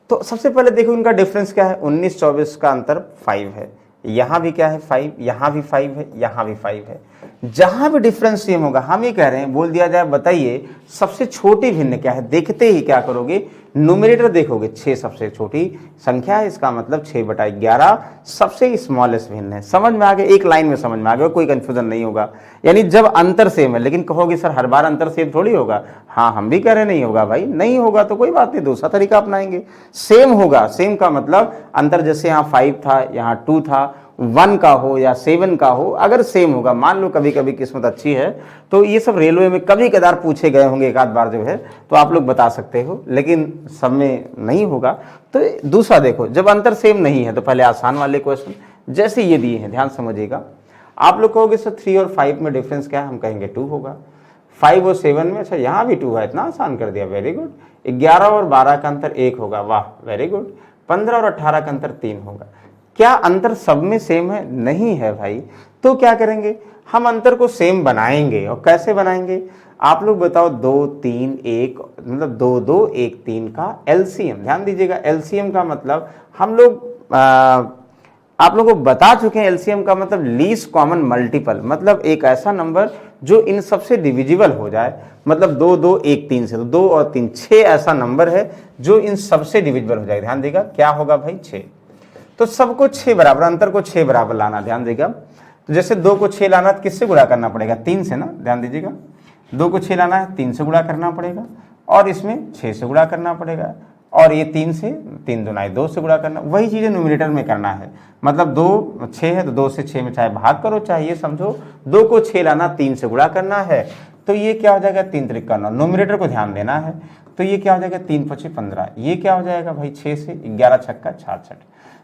[SPEAKER 1] तो सबसे पहले देखो इनका डिफरेंस क्या है? 19-24 का अंतर 5 है, यहां भी क्या है 5, यहां भी 5 है, यहां भी 5 है। जहां भी डिफरेंस सेम होगा, हम ये कह रहे हैं, बोल दिया जाए बताइए सबसे छोटी भिन्न क्या है? देखते ही क्या करोगे? न्यूमरेटर देखोगे, 6 सबसे छोटी संख्या है, इसका मतलब 6/11 सबसे स्मॉलेस्ट भिन्न है। समझ में आ गया? एक लाइन में समझ में आ गया, कोई कंफ्यूजन नहीं होगा। यानी जब अंतर सेम है, लेकिन कहोगे सर हर बार अंतर सेम थोड़ी होगा। हाँ, हम भी कह रहे नहीं होगा भाई, नहीं होगा तो कोई बात नहीं, दूसरा तरीका अपनाएंगे। सेम होगा, सेम का मतलब अंतर जैसे यहाँ 5 था, यहाँ 2 था, 1 का हो या 7 का हो, अगर सेम होगा, मान लो कभी कभी किस्मत अच्छी है तो ये सब रेलवे में कभी कदार पूछे गए होंगे, एक आध बार जो है तो आप लोग बता सकते हो, लेकिन सब में नहीं होगा। तो दूसरा देखो, जब अंतर सेम नहीं है तो पहले आसान वाले क्वेश्चन जैसे ये दिए हैं, ध्यान समझिएगा। आप लोग कहोगे सर 3 और 5 में डिफरेंस क्या है? हम कहेंगे 2 होगा। 5 और 7 में, अच्छा यहाँ भी 2 है, इतना आसान कर दिया, वेरी गुड। 11 और 12 का अंतर 1 होगा, वाह वेरी गुड। 15 और 18 का अंतर 3 होगा। क्या अंतर सब में सेम है? नहीं है भाई। तो क्या करेंगे? हम अंतर को सेम बनाएंगे। और कैसे बनाएंगे? आप लोग बताओ 2, 3, 1 मतलब 2, 2, 1, 3 का एलसीएम। ध्यान दीजिएगा, एलसीएम का मतलब हम लोग आप लोगों को बता चुके हैं। एलसीएम का मतलब लीस्ट कॉमन मल्टीपल, मतलब एक ऐसा नंबर जो इन सबसे डिविजिबल हो जाए। मतलब 2, 2, 1, 3 से तो 2 और 3 6 ऐसा नंबर है जो इन सबसे डिविजिबल हो जाए। ध्यान देगा क्या होगा भाई? 6। तो सबको 6 बराबर, अंतर को 6 बराबर लाना। ध्यान देगा, तो जैसे 2 को 6 लाना तो किससे गुणा करना पड़ेगा, 3 से ना, ध्यान दीजिएगा। 2 को 6 लाना है 3 से गुणा करना पड़ेगा, और इसमें 6 से गुणा करना पड़ेगा, और ये 3 से 3 दूना 2 से गुणा करना। वही चीज़ें न्यूमरेटर में करना है। मतलब 2 6 है तो 2 से 6 में चाहे भाग करो चाहे ये समझो। 2 को 6 लाना 3 से गुणा करना है, तो ये क्या हो जाएगा 3 त्रिक का 9, न्यूमरेटर को ध्यान देना है। तो ये क्या हो जाएगा 3 5 15, ये क्या हो जाएगा भाई 6 से 11 छक्का 66,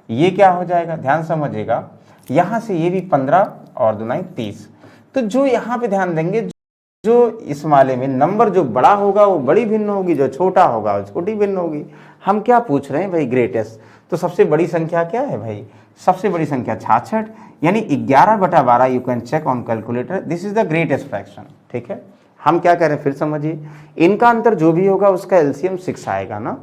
[SPEAKER 1] ये क्या हो जाएगा, ध्यान समझिएगा, यहाँ से ये भी 15 और दुनाई 30। तो जो यहाँ पे ध्यान देंगे, जो इस माले में नंबर जो बड़ा होगा वो बड़ी भिन्न होगी, जो छोटा होगा वो छोटी भिन्न होगी। हम क्या पूछ रहे हैं भाई, ग्रेटेस्ट। तो सबसे बड़ी संख्या क्या है भाई, सबसे बड़ी संख्या 66, यानी 11/12। You can check on calculator, this is the greatest fraction. ठीक है, हम क्या करें फिर समझिए, इनका अंतर जो भी होगा उसका एलसीएम 6 आएगा ना।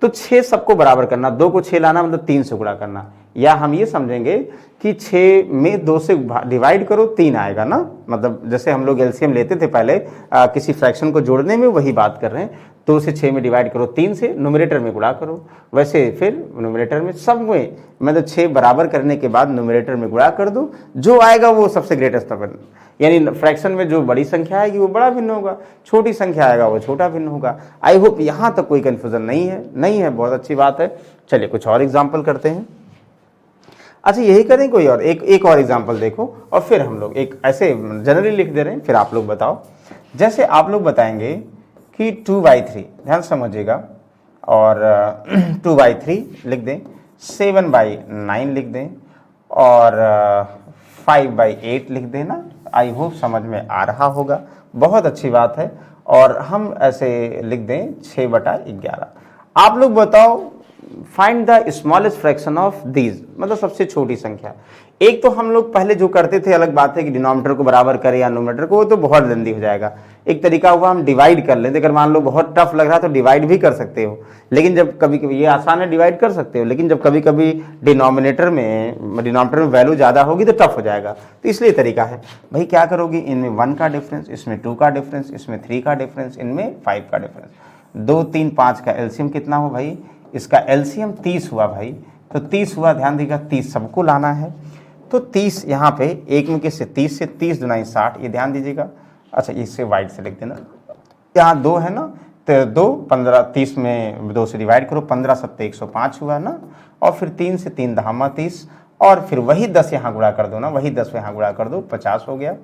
[SPEAKER 1] तो 6 सबको बराबर करना, 2 को 6 लाना मतलब 3 से गुणा करना, या हम ये समझेंगे कि 6 में 2 से डिवाइड करो 3 आएगा ना। मतलब जैसे हम लोग एलसीएम लेते थे पहले किसी फ्रैक्शन को जोड़ने में, वही बात कर रहे हैं। 2 से 6 में डिवाइड करो 3 से, न्यूमरेटर में गुणा करो। वैसे फिर न्यूमरेटर में सब में मतलब 6 बराबर करने के बाद न्यूमरेटर में गुणा कर दो, जो आएगा वो सबसे ग्रेटेस्ट नंबर। यानी फ्रैक्शन में जो बड़ी संख्या आएगी वो बड़ा भिन्न होगा, छोटी संख्या आएगा वो छोटा भिन्न होगा। आई होप यहाँ तक कोई कन्फ्यूजन नहीं है, बहुत अच्छी बात है। चलिए कुछ और एग्जाम्पल करते हैं। अच्छा यही करें कोई और, एक और एग्जाम्पल देखो, और फिर हम लोग एक ऐसे जनरली लिख दे रहे हैं, फिर आप लोग बताओ। जैसे आप लोग बताएंगे कि 2/3, ध्यान समझिएगा, और 2/3 लिख दें, 7/9 लिख दें, और 5/8 लिख देना। आई होप समझ में आ रहा होगा, बहुत अच्छी बात है। और हम ऐसे लिख दें 6/11। आप लोग बताओ, find the smallest fraction of these, मतलब सबसे छोटी संख्या। एक तो हम लोग पहले जो करते थे, अलग बात है कि डिनोमिनेटर को बराबर करें या न्यूमरेटर को, वो तो बहुत जल्दी हो जाएगा। एक तरीका हुआ हम डिवाइड कर लेते, अगर मान लो बहुत टफ लग रहा है तो डिवाइड भी कर सकते हो, लेकिन जब कभी कभी ये आसान है डिवाइड कर सकते हो, लेकिन जब कभी कभी डिनोमिनेटर में वैल्यू ज़्यादा होगी तो टफ हो जाएगा। तो इसलिए तरीका है भाई, क्या करोगे, इनमें 1 का डिफरेंस, इसमें 2 का डिफरेंस, इसमें 3 का डिफरेंस, इनमें 5 का डिफरेंस, 2 3 5 का एलसीएम कितना हो भाई, इसका एलसीएम 30 हुआ भाई। तो 30 हुआ, ध्यान दीजिएगा 30 सबको लाना है। तो 30 यहाँ पे एक में किससे 30 से, 30 दुनाई 60, ये ध्यान दीजिएगा। अच्छा इससे वाइड से लिख देना, यहाँ 2 है ना, तो 2 15, 30 में 2 से डिवाइड करो, 15 7 105 हुआ ना, और फिर 3 से 3 दहामा 30, और फिर वही 10 यहाँ गुणा कर दो ना, वही 10 यहाँ गुणा कर दो, 50 हो गया।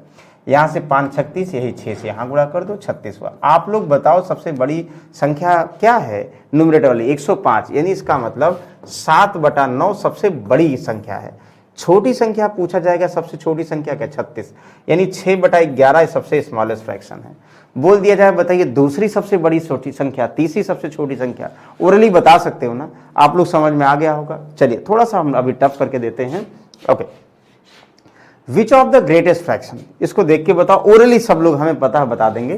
[SPEAKER 1] यहाँ से 5 36, यही 6 से यहाँ गुणा कर दो, 36 हुआ। आप लोग बताओ सबसे बड़ी संख्या क्या है, न्यूमरेटर वाली 105, यानी इसका मतलब 7/9 सबसे बड़ी संख्या है। छोटी संख्या पूछा जाएगा, सबसे छोटी संख्या क्या, 36, यानी 6/11 सबसे स्मॉलेस्ट फ्रैक्शन है। बोल दिया जाए बताइए दूसरी सबसे बड़ी छोटी संख्या, तीसरी सबसे छोटी संख्या, ओरली बता सकते हो ना, आप लोग समझ में आ गया होगा। चलिए थोड़ा सा हम अभी टफ करके देते हैं। Okay, which of the greatest fraction, इसको देख के बताओ, ओरली सब लोग हमें पता है बता देंगे।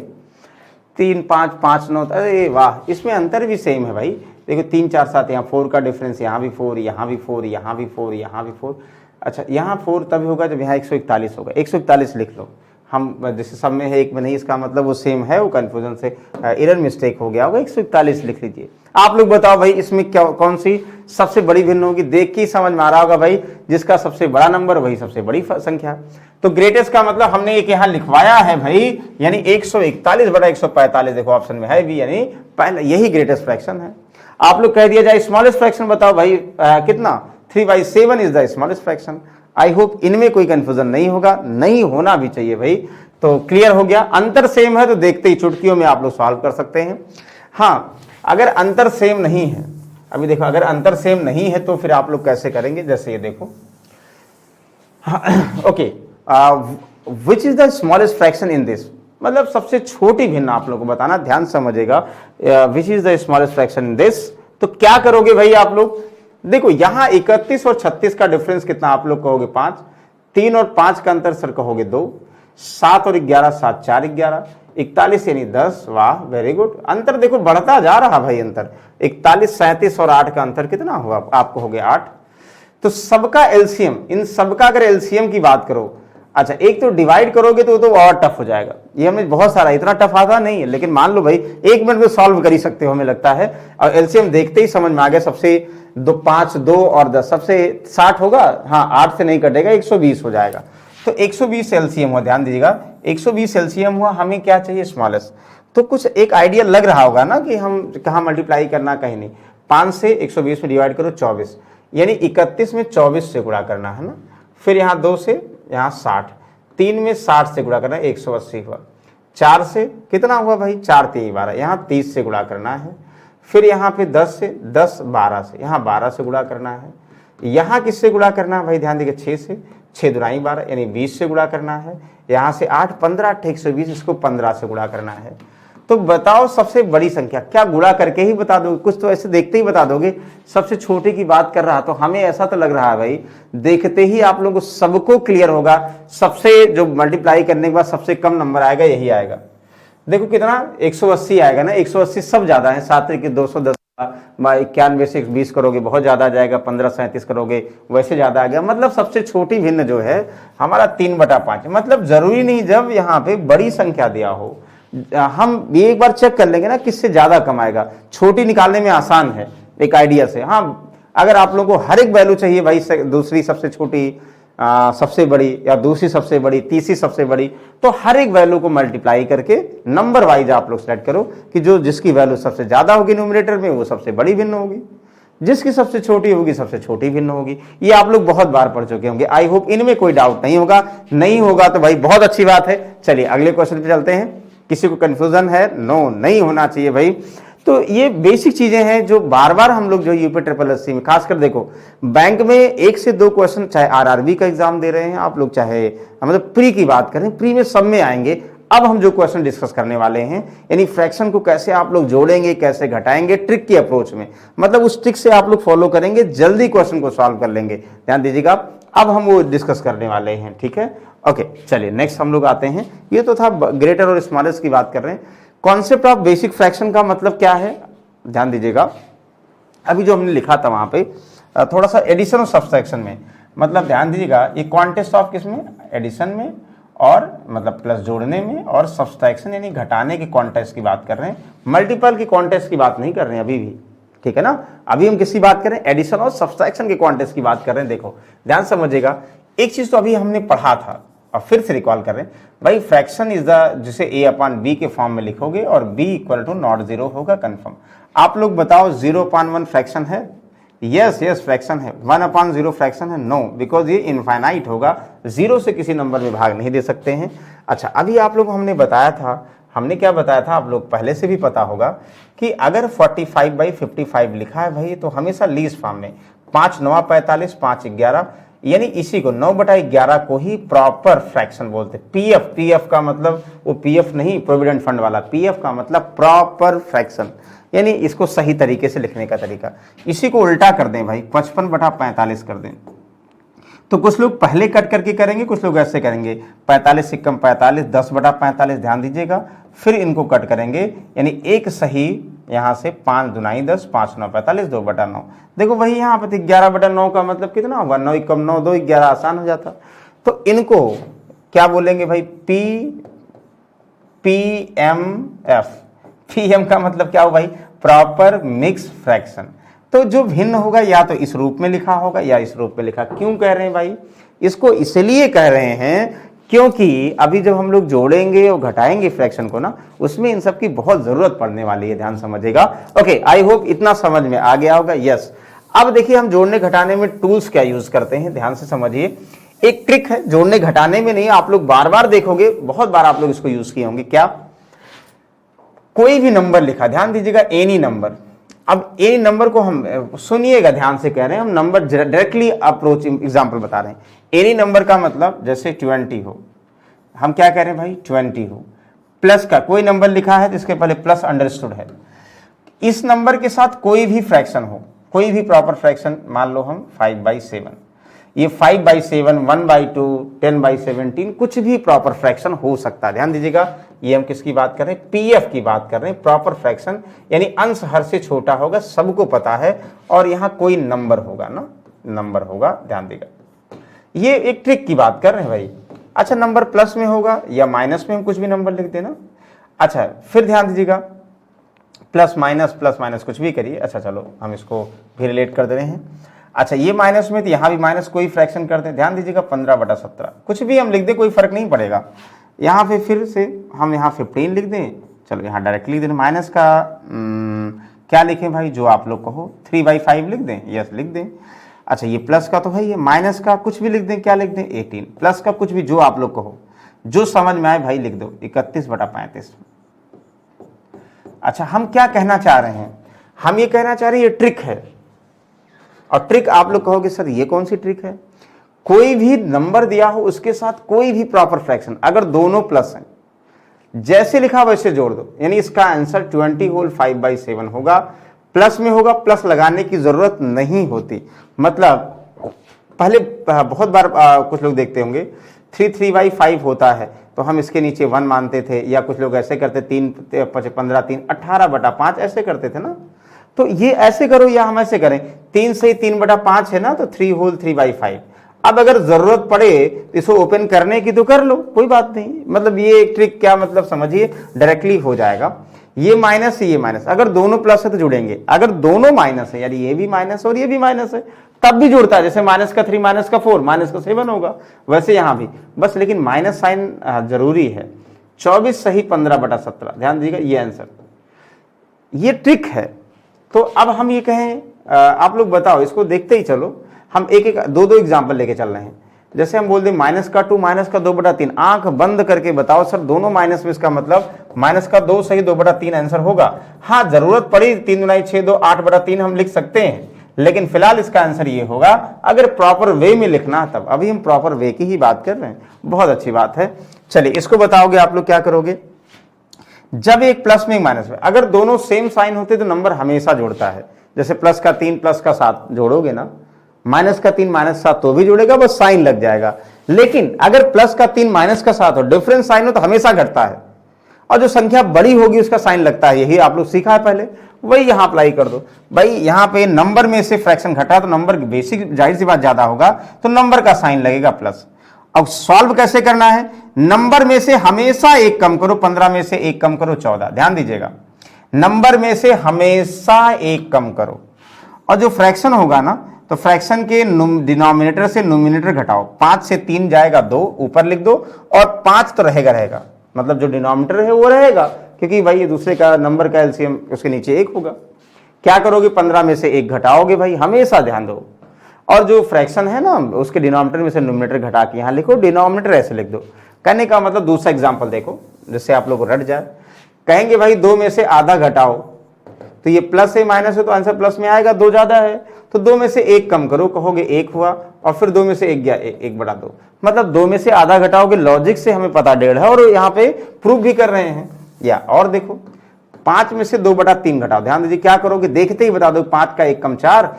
[SPEAKER 1] 3 5 5 9, अरे वाह, इसमें अंतर भी सेम है भाई। देखो 3 4 7, यहाँ 4 का डिफरेंस, यहाँ भी 4, यहाँ भी 4, यहाँ भी 4, यहाँ भी 4। अच्छा यहाँ 4 तभी होगा जब यहाँ 141 होगा, 141 लिख लो। हम जैसे सब में है एक में नहीं, इसका मतलब वो सेम है, वो कन्फ्यूजन से एरर मिस्टेक हो गया होगा, 141 लिख लीजिए। आप लोग बताओ भाई इसमें क्या, कौन सी सबसे बड़ी भिन्न होगी, देख के ही समझ में आ रहा होगा भाई, जिसका सबसे बड़ा नंबर वही सबसे बड़ी संख्या। तो ग्रेटेस्ट का मतलब हमने एक यहाँ लिखवाया है भाई, यानी 141/145, देखो ऑप्शन में है भी, यानी पहले यही ग्रेटेस्ट फ्रैक्शन है। आप लोग कह दिया जाए स्मॉलेस्ट फ्रैक्शन बताओ भाई, कितना, 3/7 is the smallest fraction. I hope इनमें कोई कंफ्यूजन नहीं होगा, नहीं होना भी चाहिए भाई। तो क्लियर हो गया, अंतर सेम है तो देखते ही चुटकियों में आप लोग सॉल्व कर सकते हैं। हाँ अगर अंतर सेम नहीं है, अभी देखो अगर अंतर सेम नहीं है तो फिर आप लोग कैसे करेंगे, जैसे ये देखो, okay, which is the smallest fraction in this, मतलब सबसे छोटी भिन्न आप लोग को बताना, ध्यान समझिएगा, which is the smallest fraction in this. तो क्या करोगे भाई आप लोग, देखो यहां 31 और 36 का डिफरेंस कितना, आप लोग कहोगे 5, 3 और 5 का अंतर सर कहोगे 2, 7 और 11 7 4 11, 41 यानी 10, वाह वेरी गुड। अंतर देखो बढ़ता जा रहा भाई, अंतर 41 37 और 8 का अंतर कितना हुआ, आप कहोगे 8। तो सबका एलसीएम, इन सबका अगर एलसीएम की बात करो, अच्छा एक तो डिवाइड करोगे तो और टफ हो जाएगा, ये हमें बहुत सारा, इतना टफ आता नहीं है, लेकिन मान लो भाई 1 मिनट में सॉल्व कर ही सकते हो हमें लगता है। और एलसीएम देखते ही समझ में आ गया, सबसे 5 2 और 10 सबसे 60 होगा, हाँ 8 से नहीं कटेगा, 120 हो जाएगा। तो 120 एलसीएम हुआ, ध्यान दीजिएगा 120 एलसीएम हुआ, हमें क्या चाहिए स्मॉलेस्ट। तो कुछ एक आइडिया लग रहा होगा ना कि हम कहाँ मल्टीप्लाई करना, कहीं नहीं। 5 से 120 में डिवाइड करो 24, यानी 31 में 24 से गुणा करना है ना। फिर यहाँ 2 से यहाँ 60, 3 में 60 से गुणा करना है 180 हुआ। 4 से कितना हुआ भाई, 4 3 12, यहाँ 30 से गुणा करना है। फिर यहाँ पे 10 से 10 12 से, यहाँ 12 से गुणा करना है। यहाँ किससे गुणा करना है भाई, ध्यान दीजिए 6 से, 6 दुनाई 12 यानी 20 से गुणा करना है। यहाँ से 8 15 8 120, इसको 15 से गुणा करना है। तो बताओ सबसे बड़ी संख्या, क्या गुणा करके ही बता दोगे, कुछ तो ऐसे देखते ही बता दोगे। सबसे छोटे की बात कर रहा, तो हमें ऐसा तो लग रहा है भाई देखते ही आप लोगों को सबको क्लियर होगा, सबसे जो मल्टीप्लाई करने के बाद सबसे कम नंबर आएगा यही आएगा। देखो कितना 180 आएगा ना, 180 सब ज्यादा है, 7 के 210, 91 से 20 करोगे बहुत ज्यादा आ जाएगा, 15 37 करोगे वैसे ज्यादा आ गया। मतलब सबसे छोटी भिन्न जो है हमारा 3/5। मतलब जरूरी नहीं जब यहाँ पे बड़ी संख्या दिया हो, हम एक बार चेक कर लेंगे ना किससे ज्यादा कम आएगा। छोटी निकालने में आसान है एक आइडिया से। हाँ, अगर आप लोगों को हर एक वैल्यू चाहिए भाई, दूसरी सबसे छोटी, सबसे बड़ी, या दूसरी सबसे बड़ी, तीसरी सबसे बड़ी, तो हर एक वैल्यू को मल्टीप्लाई करके नंबर वाइज आप लोग सेलेक्ट करो कि जो जिसकी वैल्यू सबसे ज्यादा होगी न्यूमरेटर में वो सबसे बड़ी भिन्न होगी, जिसकी सबसे छोटी होगी सबसे छोटी भिन्न होगी। ये आप लोग बहुत बार पढ़ चुके होंगे, आई होप इनमें कोई डाउट नहीं होगा। नहीं होगा तो भाई बहुत अच्छी बात है। चलिए अगले क्वेश्चन पे चलते हैं। किसी को कंफ्यूजन है? नो, नहीं होना चाहिए भाई। तो ये बेसिक चीजें हैं जो बार बार हम लोग जो यूपी ट्रिपल एससी में, खासकर देखो बैंक में 1 से 2 क्वेश्चन, चाहे आरआरबी का एग्जाम दे रहे हैं आप लोग, चाहे मतलब प्री की बात करें, प्री में सब में आएंगे। अब हम जो क्वेश्चन डिस्कस करने वाले हैं, यानी फ्रैक्शन को कैसे आप लोग जोड़ेंगे, कैसे घटाएंगे, ट्रिक की अप्रोच में, मतलब उस ट्रिक से आप लोग फॉलो करेंगे, जल्दी क्वेश्चन को सॉल्व कर लेंगे। ध्यान दीजिएगा, अब हम वो डिस्कस करने वाले हैं, ठीक है। ओके, चलिए नेक्स्ट हम लोग आते हैं। ये तो था ग्रेटर और स्मॉलेस्ट की बात कर रहे हैं। कॉन्सेप्ट ऑफ बेसिक फ्रैक्शन का मतलब क्या है, ध्यान दीजिएगा। अभी जो हमने लिखा था वहां पे थोड़ा सा एडिशन और सब्सट्रैक्शन में, मतलब ध्यान दीजिएगा ये कॉन्टेस्ट ऑफ किसमें, एडिशन में, और मतलब प्लस जोड़ने में, और सब्सट्रैक्शन यानी घटाने के कॉन्टेस्ट की बात कर रहे हैं। मल्टीपल की कॉन्टेस्ट की बात नहीं कर रहे हैं अभी भी, ठीक है ना। अभी हम किसकी बात करें, एडिशन और सब्सट्रैक्शन के कॉन्टेस्ट की बात कर रहे हैं। देखो ध्यान समझिएगा, एक चीज तो अभी हमने पढ़ा था और फिर से रिकॉल कर रहे हैं भाई, फ्रैक्शन इज द, जिसे a/b के फॉर्म में लिखोगे और b = नॉट 0 होगा कंफर्म। आप लोग बताओ 0/1 फ्रैक्शन है? यस यस फ्रैक्शन है। 1/0 फ्रैक्शन है? नो, बिकॉज ये इनफाइनाइट होगा, 0 से किसी नंबर में भाग नहीं दे सकते हैं। अच्छा, अभी आप लोग हमने बताया था, हमने क्या बताया था, आप लोग पहले से भी पता होगा कि अगर 45/55 लिखा है भाई तो हमेशा लीस्ट फॉर्म में 5 9 45 5 11, यानी इसी को 9/11 को ही प्रॉपर फ्रैक्शन बोलते। पीएफ, पीएफ का मतलब वो पीएफ नहीं प्रोविडेंट फंड वाला, पीएफ का मतलब प्रॉपर फ्रैक्शन, यानी इसको सही तरीके से लिखने का तरीका। इसी को उल्टा कर दें भाई, 55/45 कर दें। तो कुछ लोग पहले कट करके करेंगे, कुछ लोग ऐसे करेंगे 45 से कम 45, 10/45, ध्यान दीजिएगा, फिर इनको कट करेंगे, यानी एक सही यहां से 5 दुनाई 10, 5 9 45, 2/9। देखो वही यहाँ पे 11/9 का मतलब कितना होगा, 9 एकम 9, 2 11, आसान हो जाता। तो इनको क्या बोलेंगे भाई, PMF। पीएम का मतलब क्या हो भाई, प्रॉपर मिक्स फ्रैक्शन। तो जो भिन्न होगा या तो इस रूप में लिखा होगा या इस रूप में लिखा। क्यों कह रहे हैं भाई, इसको इसलिए कह रहे हैं क्योंकि अभी जब हम लोग जोड़ेंगे और घटाएंगे फ्रैक्शन को ना, उसमें इन सब की बहुत जरूरत पड़ने वाली है, ध्यान समझिएगा। ओके, आई होप इतना समझ में आ गया होगा। यस, अब देखिए हम जोड़ने घटाने में टूल्स क्या यूज करते हैं, ध्यान से समझिए। एक ट्रिक है जोड़ने घटाने में, नहीं आप लोग बार बार देखोगे, बहुत बार आप लोग इसको यूज किए होंगे। क्या, कोई भी नंबर लिखा, ध्यान दीजिएगा, एनी नंबर। अब ए नंबर को हम सुनिएगा, ध्यान से कह रहे हैं हम, नंबर डायरेक्टली अप्रोच एग्जांपल बता रहे हैं। एनी नंबर का मतलब जैसे 20 हो, हम क्या कह रहे हैं भाई 20 हो, प्लस का कोई नंबर लिखा है जिसके पहले प्लस अंडरस्टूड है। इस नंबर के साथ कोई भी फ्रैक्शन हो, कोई भी प्रॉपर फ्रैक्शन, मान लो हम 5/7, ये 5/7, 1/2, 10/17, कुछ भी प्रॉपर फ्रैक्शन हो सकता है। ध्यान दीजिएगा, ये हम किसकी बात कर रहे हैं, पीएफ की बात कर रहे हैं, प्रॉपर फ्रैक्शन, यानी अंश हर से छोटा होगा, सबको पता है, और यहाँ कोई नंबर होगा ना, नंबर होगा, ध्यान देगा। ये एक ट्रिक की बात कर रहे हैं भाई। अच्छा, नंबर प्लस में होगा या माइनस में, हम कुछ भी नंबर लिख देना। अच्छा, फिर ध्यान दीजिएगा, प्लस माइनस कुछ भी करिए। अच्छा चलो हम इसको भी रिलेट कर दे रहे हैं। अच्छा ये माइनस में तो यहाँ भी माइनस, कोई फ्रैक्शन करते हैं, ध्यान दीजिएगा 15/17, कुछ भी हम लिख दें कोई फर्क नहीं पड़ेगा। यहाँ पे फिर से हम यहाँ 15 लिख दें, चलो यहाँ डायरेक्टली लिख दें। माइनस का क्या लिखें भाई, जो आप लोग कहो, 3/5 लिख दें, यस लिख दें। अच्छा ये प्लस का तो है, ये माइनस का कुछ भी लिख दें, क्या लिख दें 18, प्लस का कुछ भी जो आप लोग कहो, जो समझ में आए भाई लिख दो, 31/35। अच्छा हम क्या कहना चाह रहे हैं, हम ये कहना चाह रहे हैं ये ट्रिक है, और ट्रिक आप लोग कहोगे सर ये कौन सी ट्रिक है। कोई भी नंबर दिया हो उसके साथ कोई भी प्रॉपर फ्रैक्शन, अगर दोनों प्लस हैं, जैसे लिखा वैसे जोड़ दो, यानी इसका आंसर 20 होल 5/7 होगा। प्लस में होगा, प्लस लगाने की जरूरत नहीं होती। मतलब पहले बहुत बार कुछ लोग देखते होंगे 3/5 होता है तो हम इसके नीचे 1 मानते थे, या कुछ लोग ऐसे करते 3 15 3 18/5 ऐसे करते थे ना। तो ये ऐसे करो या हम ऐसे करें, 3 से 3/5 है ना, तो 3 होल 3/5। अब अगर जरूरत पड़े तो इसको ओपन करने की तो कर लो, कोई बात नहीं। मतलब ये एक ट्रिक क्या मतलब समझिए, डायरेक्टली हो जाएगा। ये माइनस ये माइनस, अगर दोनों प्लस है तो जुड़ेंगे, अगर दोनों माइनस है यानी ये भी माइनस और ये भी माइनस है तब भी जुड़ता है। जैसे माइनस का 3 माइनस का 4 माइनस का 7 होगा, वैसे यहां भी बस, लेकिन माइनस साइन जरूरी है। 24 सही 15/17, ध्यान दीजिएगा ये आंसर, ये ट्रिक है। तो अब हम ये कहें, आप लोग बताओ, इसको देखते ही चलो, हम एक एक दो एग्जाम्पल लेके चल रहे हैं। जैसे हम बोल दें -2 माइनस का 2/3, आंख बंद करके बताओ सर दोनों माइनस में, इसका मतलब -2 सही 2/3 आंसर होगा। हाँ जरूरत पड़ी 3 × 6 2 8/3 हम लिख सकते हैं, लेकिन फिलहाल इसका आंसर ये होगा। अगर प्रॉपर वे में लिखना तब, अभी हम प्रॉपर वे की ही बात कर रहे हैं, बहुत अच्छी बात है। चलिए इसको बताओगे आप लोग क्या करोगे, जब एक प्लस में एक माइनस में, अगर दोनों सेम साइन होते तो नंबर हमेशा जोड़ता है। जैसे प्लस का 3 प्लस का 7 जोड़ोगे ना, माइनस का 3 माइनस 7 तो भी जुड़ेगा, बस साइन लग जाएगा। लेकिन अगर प्लस का 3 माइनस का 7 हो, डिफरेंस साइन हो, तो हमेशा घटता है, और जो संख्या बड़ी होगी उसका साइन लगता है। यही आप लोग सीखा है पहले, वही यहां अप्लाई कर दो भाई। यहां पे नंबर में से फ्रैक्शन घटा तो नंबर बेसिक जाहिर सी बात ज्यादा होगा, तो नंबर का साइन लगेगा प्लस। अब सॉल्व कैसे करना है, नंबर में से हमेशा एक कम करो, 15 में से एक कम करो 14, ध्यान दीजिएगा, नंबर में से हमेशा एक कम करो। और जो फ्रैक्शन होगा ना, तो फ्रैक्शन के डिनोमिनेटर से न्यूमिनेटर घटाओ, 5 से 3 जाएगा 2, ऊपर लिख दो, और 5 तो रहेगा, मतलब जो डिनोमिनेटर है वो रहेगा, क्योंकि भाई ये दूसरे का नंबर का एलसीएम उसके नीचे 1 होगा। क्या करोगे, 15 में से 1 घटाओगे भाई, हमेशा ध्यान दो। और जो फ्रैक्शन है ना, उसके डिनोमिनेटर में से न्यूमिनेटर घटा के यहां लिखो, डिनोमिनेटर ऐसे लिख दो। कहने का मतलब, दूसरा एग्जाम्पल देखो जिससे आप लोग को रट जाए। कहेंगे भाई 2 में से आधा घटाओ, तो ये प्लस है माइनस है तो आंसर प्लस में आएगा, 2 ज्यादा है तो 2 में से 1 कम करो, कहोगे 1 हुआ, और फिर 2 में से 1 गया 1/2, मतलब 2 में से आधा घटाओगे, लॉजिक से हमें पता 1.5 है, और यहाँ पे प्रूव भी कर रहे हैं। या और देखो 5 में से 2/3 घटाओ, ध्यान दीजिए क्या करोगे, देखते ही बता दो, 5 का 1 कम 4,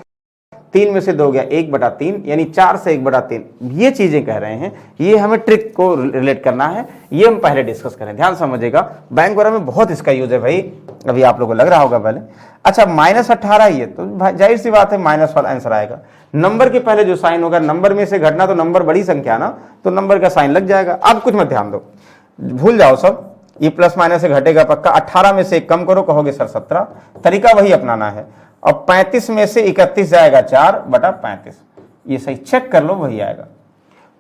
[SPEAKER 1] 3 में से 2 गया 1/3, यानी 4 से 1/3। ये चीजें कह रहे हैं, ये हमें ट्रिक को रिलेट करना है, ये हम पहले डिस्कस करें, ध्यान समझिएगा। बैंक वगैरह में बहुत इसका यूज है भाई, अभी आप लोगों को लग रहा होगा पहले। अच्छा -18 ही है तो जाहिर सी बात है माइनस वाला आंसर आएगा। नंबर के पहले जो साइन होगा, नंबर में से घटना, तो नंबर बड़ी संख्या ना, तो नंबर का साइन लग जाएगा। अब कुछ मत ध्यान दो, भूल जाओ सब, ये प्लस माइनस से घटेगा पक्का। 18 में से 1 कम करो, कहोगे सर 17, तरीका वही अपनाना है। और 35 में से 31 जाएगा 4/35, ये सही चेक कर लो, वही आएगा।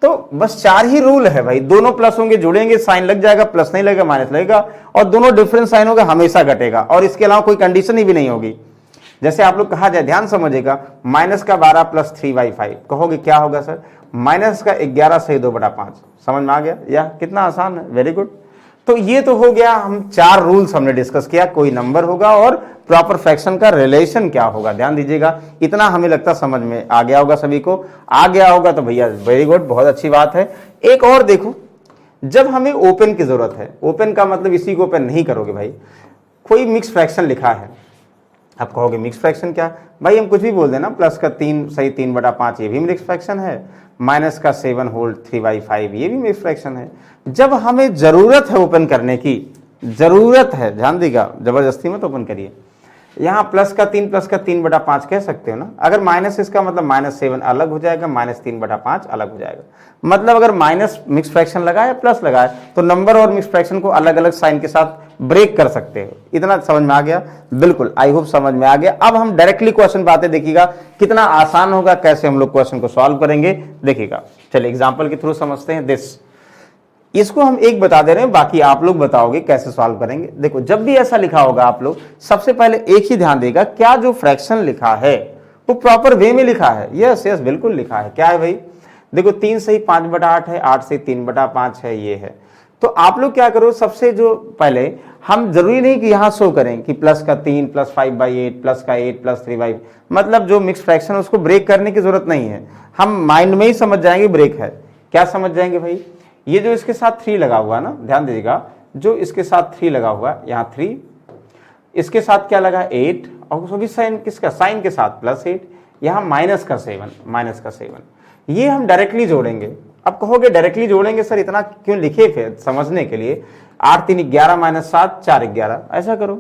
[SPEAKER 1] तो बस 4 ही रूल है भाई, दोनों प्लस होंगे जुड़ेंगे, साइन लग जाएगा, प्लस नहीं लगेगा माइनस लगेगा, और दोनों डिफरेंस साइन होगा हमेशा घटेगा, और इसके अलावा कोई कंडीशन ही भी नहीं होगी। जैसे आप लोग कहा जाए, ध्यान समझिएगा, -12 + 3/5, कहोगे क्या होगा सर, -11 सही 2/5, समझ में आ गया, या कितना आसान है, वेरी गुड। तो ये तो हो गया, हम 4 रूल्स हमने डिस्कस किया, कोई नंबर होगा और प्रॉपर फ्रैक्शन का रिलेशन क्या होगा, ध्यान दीजिएगा। इतना हमें लगता समझ में आ गया होगा, सभी को आ गया होगा, तो भैया वेरी गुड, बहुत अच्छी बात है। एक और देखो, जब हमें ओपन की जरूरत है, ओपन का मतलब इसी को ओपन नहीं करोगे भाई, कोई मिक्स फ्रैक्शन लिखा है, आप कहोगे मिक्स फ्रैक्शन क्या भाई, हम कुछ भी बोल देना, प्लस का 3 सही 3/5 ये भी मिक्स फ्रैक्शन है, माइनस का 7 होल 3/5 ये भी मिक्स फ्रैक्शन है। जब हमें जरूरत है ओपन करने की, जरूरत है, ध्यान देगा, जबरदस्ती मत ओपन करिए, यहाँ प्लस का 3/5 कह सकते हो ना। अगर माइनस इसका मतलब -7 अलग हो जाएगा, -3/5 अलग हो जाएगा। मतलब अगर माइनस मिक्स फ्रैक्शन लगाए प्लस लगाए तो नंबर और मिक्स फ्रैक्शन को अलग अलग साइन के साथ ब्रेक कर सकते हो। इतना समझ में आ गया? बिल्कुल, आई होप समझ में आ गया। अब हम डायरेक्टली क्वेश्चन पे आते, देखिएगा कितना आसान होगा, कैसे हम लोग क्वेश्चन को सॉल्व करेंगे देखिएगा। चलिए एग्जाम्पल के थ्रू समझते हैं। इसको हम एक बता दे रहे हैं, बाकी आप लोग बताओगे कैसे सॉल्व करेंगे। देखो जब भी ऐसा लिखा होगा आप लोग सबसे पहले एक ही ध्यान देगा, क्या जो फ्रैक्शन लिखा है वो प्रॉपर वे में लिखा है? यस यस बिल्कुल लिखा है। क्या है भाई? देखो 3 से ही 5/8 है, 8 से 3/5 है, ये है। तो आप लोग क्या करो, सबसे जो पहले हम जरूरी नहीं कि यहां शो करें कि प्लस का 3 प्लस 5/8 प्लस का 8 प्लस 3/5, मतलब जो मिक्स फ्रैक्शन उसको ब्रेक करने की जरूरत नहीं है, हम माइंड में ही समझ जाएंगे ब्रेक है। क्या समझ जाएंगे भाई? ये जो इसके साथ 3 लगा हुआ ना, ध्यान दीजिएगा, जो इसके साथ 3 लगा हुआ, यहाँ 3, इसके साथ क्या लगा 8, और वो भी साइन किसका, साइन के साथ +8, यहाँ माइनस का 7, ये हम डायरेक्टली जोड़ेंगे। अब कहोगे डायरेक्टली जोड़ेंगे सर इतना क्यों लिखे? फिर समझने के लिए 8 3 11 -7 4 11, ऐसा करो,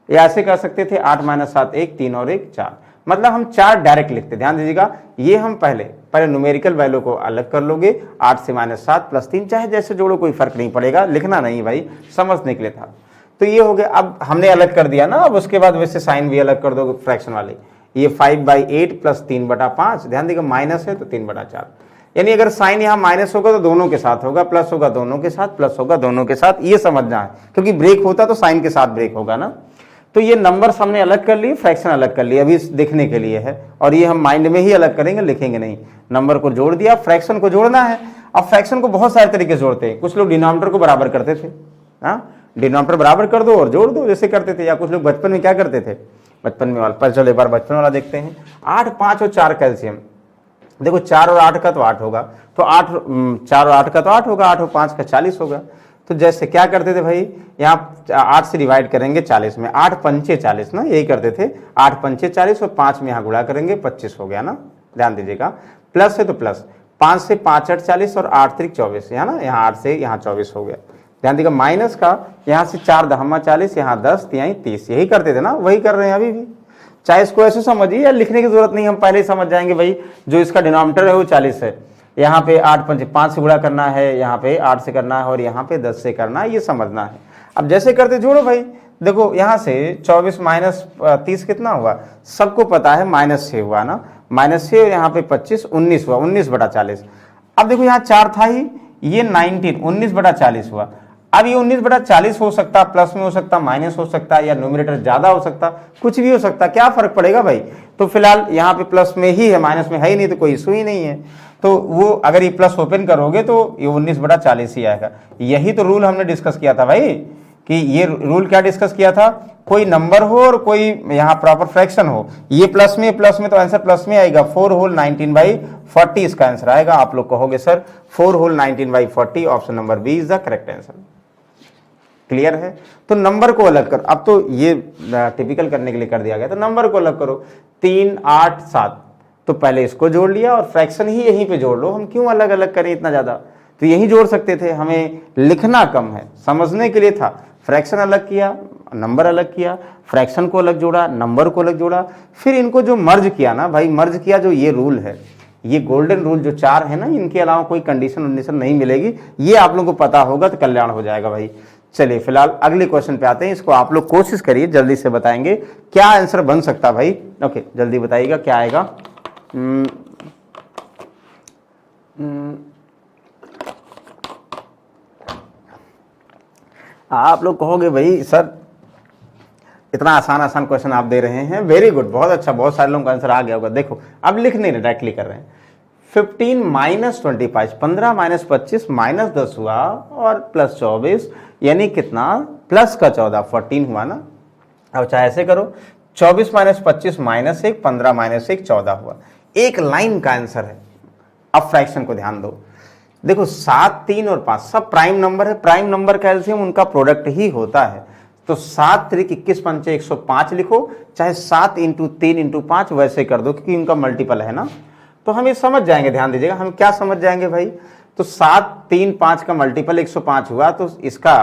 [SPEAKER 1] या ऐसे कर सकते थे 8 - 7 1 3 और 1 4, मतलब हम 4 डायरेक्ट लिखते। ध्यान दीजिएगा, ये हम पहले न्यूमेरिकल वैल्यू को अलग कर लोगे, 8 से -7 + 3, चाहे जैसे जोड़ो कोई फर्क नहीं पड़ेगा, लिखना नहीं भाई, समझने के लिए था। तो ये हो गया। अब हमने अलग कर दिया ना, अब उसके बाद वैसे साइन भी अलग कर दोगे फ्रैक्शन वाले। ये 5/8 + 3/5, ध्यान दीजिएगा माइनस है तो 3/4, यानी अगर साइन यहाँ माइनस होगा तो दोनों के साथ होगा, प्लस होगा दोनों के साथ, प्लस होगा दोनों के साथ, ये समझना है, क्योंकि ब्रेक होता तो साइन के साथ ब्रेक होगा ना। तो ये नंबर हमने अलग कर लिए, फ्रैक्शन अलग कर लिए, अभी देखने के लिए है, और ये हम माइंड में ही अलग करेंगे, लिखेंगे नहीं। नंबर को जोड़ दिया, फ्रैक्शन को जोड़ना है। अब फ्रैक्शन को बहुत सारे तरीके से जोड़ते हैं। कुछ लोग डिनोमिनेटर को बराबर करते थे, डिनोमिनेटर बराबर कर दो और जोड़ दो, जैसे करते थे। या कुछ लोग बचपन में क्या करते थे, बचपन में वाला, पर चलो एक बार बचपन वाला देखते हैं। 8 5 और 4 कैल्शियम, देखो 4 और 8 का तो 8 होगा, तो 4 और 8 का तो 8 होगा, 8 और 5 का 40 होगा। तो जैसे क्या करते थे भाई, यहाँ 8 से डिवाइड करेंगे 40 में, 8 पंचे 40 ना, यही करते थे, 8 पंचे 40 और 5 में यहाँ गुणा करेंगे, 25 हो गया ना। ध्यान दीजिएगा, प्लस है तो प्लस, 5 से 5 8 40 और 8 3 24 है ना, यहाँ 8 से यहाँ 24 हो गया। ध्यान दीजिएगा, माइनस का यहाँ से 4 दहमा 40, यहाँ 10 यहीं 30, यही करते थे ना, वही कर रहे हैं अभी भी। चाहे इसको ऐसे समझिए या लिखने की जरूरत नहीं, हम पहले ही समझ जाएंगे भाई, जो इसका डिनोमिनेटर है वो 40 है, यहाँ पे 8 पंचे 5 से गुणा करना है, यहाँ पे 8 से करना है और यहाँ पे 10 से करना है, ये समझना है। अब जैसे करते जोड़ो भाई, देखो यहाँ से 24 - 30 कितना हुआ, सबको पता है -6 हुआ ना, -6 और यहाँ पे 25 19 हुआ, 19/40। अब देखो यहाँ 4 था ही, ये 19 19/40 हुआ। अब ये 19/40 हो सकता, प्लस में हो सकता, माइनस हो सकता, या न्यूमरेटर ज्यादा हो सकता, कुछ भी हो सकता, क्या फर्क पड़ेगा भाई। तो फिलहाल यहाँ पे प्लस में ही है, माइनस में है ही नहीं, तो कोई इशू ही नहीं है। तो वो अगर ये प्लस ओपन करोगे तो ये 19/40 ही आएगा। यही तो रूल हमने डिस्कस किया था भाई, कि ये रूल क्या डिस्कस किया था, कोई नंबर हो और कोई यहाँ प्रॉपर फ्रैक्शन हो, ये प्लस में तो आंसर प्लस में आएगा। 4 होल 19/40 इसका आंसर आएगा। आप लोग कहोगे sir 4 whole 19/40, option number B is the correct answer. Clear है? तो नंबर को अलग कर, अब तो ये टिपिकल करने के लिए कर दिया गया, तो नंबर को अलग करो। 3 8 7, तो पहले इसको जोड़ लिया और फ्रैक्शन ही यहीं पे जोड़ लो, हम क्यों अलग अलग करें इतना ज्यादा, तो यही जोड़ सकते थे, हमें लिखना कम है, समझने के लिए था। फ्रैक्शन अलग किया, नंबर अलग किया, फ्रैक्शन को अलग जोड़ा, नंबर को अलग जोड़ा, फिर इनको जो मर्ज किया ना भाई, मर्ज किया, जो ये रूल है, ये गोल्डन रूल जो 4 है ना, इनके अलावा कोई कंडीशन नहीं मिलेगी, ये आप लोगों को पता होगा तो कल्याण हो जाएगा भाई। चलिए फिलहाल अगले क्वेश्चन पे आते हैं, इसको आप लोग कोशिश करिए, जल्दी से बताएंगे क्या आंसर बन सकता भाई। ओके जल्दी बताइएगा क्या आएगा। आप लोग कहोगे भाई सर इतना आसान क्वेश्चन आप दे रहे हैं, वेरी गुड, बहुत अच्छा, बहुत सारे लोगों का आंसर आ गया होगा। देखो अब लिख नहीं रहे, डायरेक्टली कर रहे हैं। 15 - 25, 15 - 25 -10 हुआ और प्लस 24, यानी कितना, प्लस का 14, 14 हुआ ना। अब चाहे ऐसे करो, 24 - 25 -1, 15 - 1 14 हुआ, एक लाइन का आंसर है। अब फ्रैक्शन को ध्यान दो, देखो 7 3 और 5 सब प्राइम नंबर है, प्राइम नंबर का एलसीएम उनका प्रोडक्ट ही होता है। तो 7 3 21 पंचे 105 लिखो, चाहे 7 × 3 × 5 वैसे कर दो, क्योंकि इनका मल्टीपल है ना, तो हम ये समझ जाएंगे। ध्यान दीजिएगा, हम क्या समझ जाएंगे भाई, तो 7 3 5 का मल्टीपल 105 हुआ, तो इसका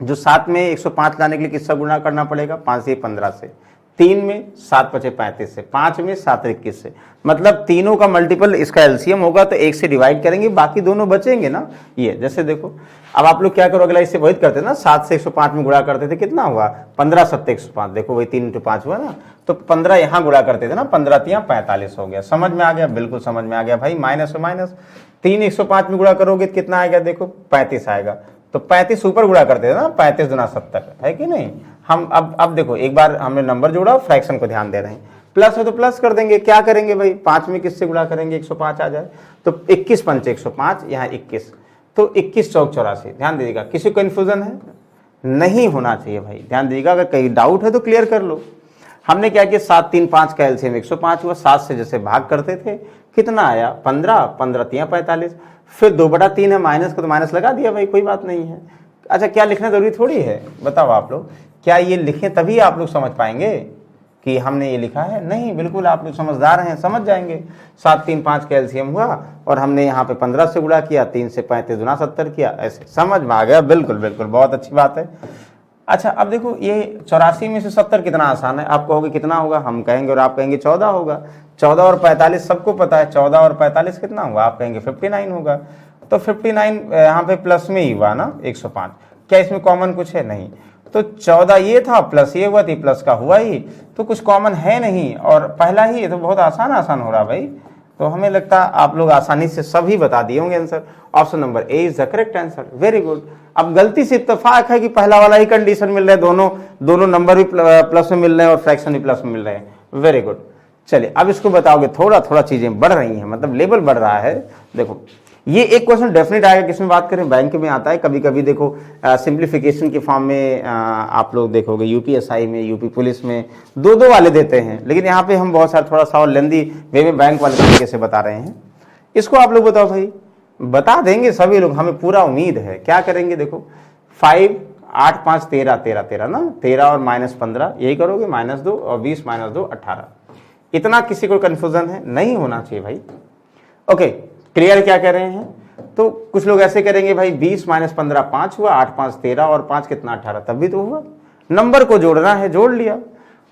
[SPEAKER 1] जो 7 में 105 लाने के लिए किसका गुणा करना पड़ेगा, 5 से 15 से, 3 में 7 पचे 35 से, 5 में 7 21 से, मतलब तीनों का मल्टीपल इसका एलसीएम होगा तो 1 से डिवाइड करेंगे, बाकी दोनों बचेंगे ना। ये जैसे देखो अब आप लोग क्या करो, अगला इससे वही करते ना, 7 से 105 में गुणा करते थे, कितना हुआ 15 7 105, देखो वही 3 × 5 हुआ ना, तो 15 यहाँ गुणा करते थे ना, 15 तियां 45 हो गया। समझ में आ गया, बिल्कुल समझ में आ गया भाई। माइनस में माइनस, 3 105 में गुणा करोगे तो कितना आएगा, देखो 35 आएगा, तो 35 ऊपर गुणा करते थे ना, 35 × 70 है कि नहीं। हम अब देखो एक बार हमने नंबर जोड़ा, फ्रैक्शन को ध्यान दे रहे हैं, प्लस है तो प्लस कर देंगे, क्या करेंगे भाई 5 में किससे गुणा करेंगे, 105 आ जाए, तो 21 पंचे 105, यहाँ 21, तो 21 चौक 84। ध्यान दीजिएगा, किसी को कन्फ्यूजन है, नहीं होना चाहिए भाई, ध्यान दीजिएगा, अगर कहीं डाउट है तो क्लियर कर लो। हमने क्या किया, 7 3 5 का एलसीएम 105 हुआ, 7 से जैसे भाग करते थे कितना आया 15, 15 तियां 45, फिर 2/3 है, माइनस को तो माइनस लगा दिया भाई, कोई बात नहीं है। अच्छा क्या लिखना जरूरी थोड़ी है, बताओ आप लोग, क्या ये लिखें तभी आप लोग समझ पाएंगे कि हमने ये लिखा है, नहीं, बिल्कुल आप लोग समझदार हैं, समझ जाएंगे। 7 3 5 का एलसीएम हुआ और हमने यहाँ पे 15 से गुणा किया, 3 से 35 × 70 किया, ऐसे समझ में आ गया, बिल्कुल बिल्कुल, बहुत अच्छी बात है। अच्छा अब देखो ये 84 में से 70 कितना आसान है, आप कहोगे कितना होगा, हम कहेंगे और आप कहेंगे 14 होगा, 14 और 45 सबको पता है, 14 और 45 कितना होगा, आप कहेंगे 59 होगा, तो 59 यहाँ पे प्लस में ही हुआ ना 105, क्या इसमें कॉमन कुछ है, नहीं, तो 14 ये था प्लस ये हुआ, तो प्लस का हुआ ही, तो कुछ कॉमन है नहीं, और पहला ही, तो बहुत आसान हो रहा भाई, तो हमें लगता है आप लोग आसानी से सभी बता दिए होंगे answer. Option number A is the correct answer, very good. अब गलती से इत्तेफाक है कि पहला वाला ही कंडीशन मिल रहा है, दोनों नंबर भी प्लस में मिल रहे हैं और फ्रैक्शन भी प्लस में मिल रहे हैं, वेरी गुड। चलिए अब इसको बताओगे, थोड़ा थोड़ा चीजें बढ़ रही हैं, मतलब लेवल बढ़ रहा है। देखो ये एक क्वेश्चन डेफिनेट आएगा, किसमें बात करें, बैंक में आता है कभी कभी, देखो सिंप्लीफिकेशन के फॉर्म में आप लोग देखोगे यूपीएसआई में, यूपी पुलिस में दो वाले देते हैं, लेकिन यहाँ पे हम बहुत सारा थोड़ा सा और लेंदी वे में बैंक वाले तरीके से बता रहे हैं। इसको आप लोग बताओ भाई, बता देंगे सभी लोग, हमें पूरा उम्मीद है। क्या करेंगे, देखो 5 8 5 13 13 13 ना, 13 और -15 यही करोगे, -2 और 20 -2 18, इतना किसी को कन्फ्यूजन है, नहीं होना चाहिए भाई। ओके क्लियर क्या कह रहे हैं, तो कुछ लोग ऐसे करेंगे भाई 20 -15 5 हुआ, 8 5 13 और 5 कितना 18, तब भी तो हुआ, नंबर को जोड़ना है, जोड़ लिया।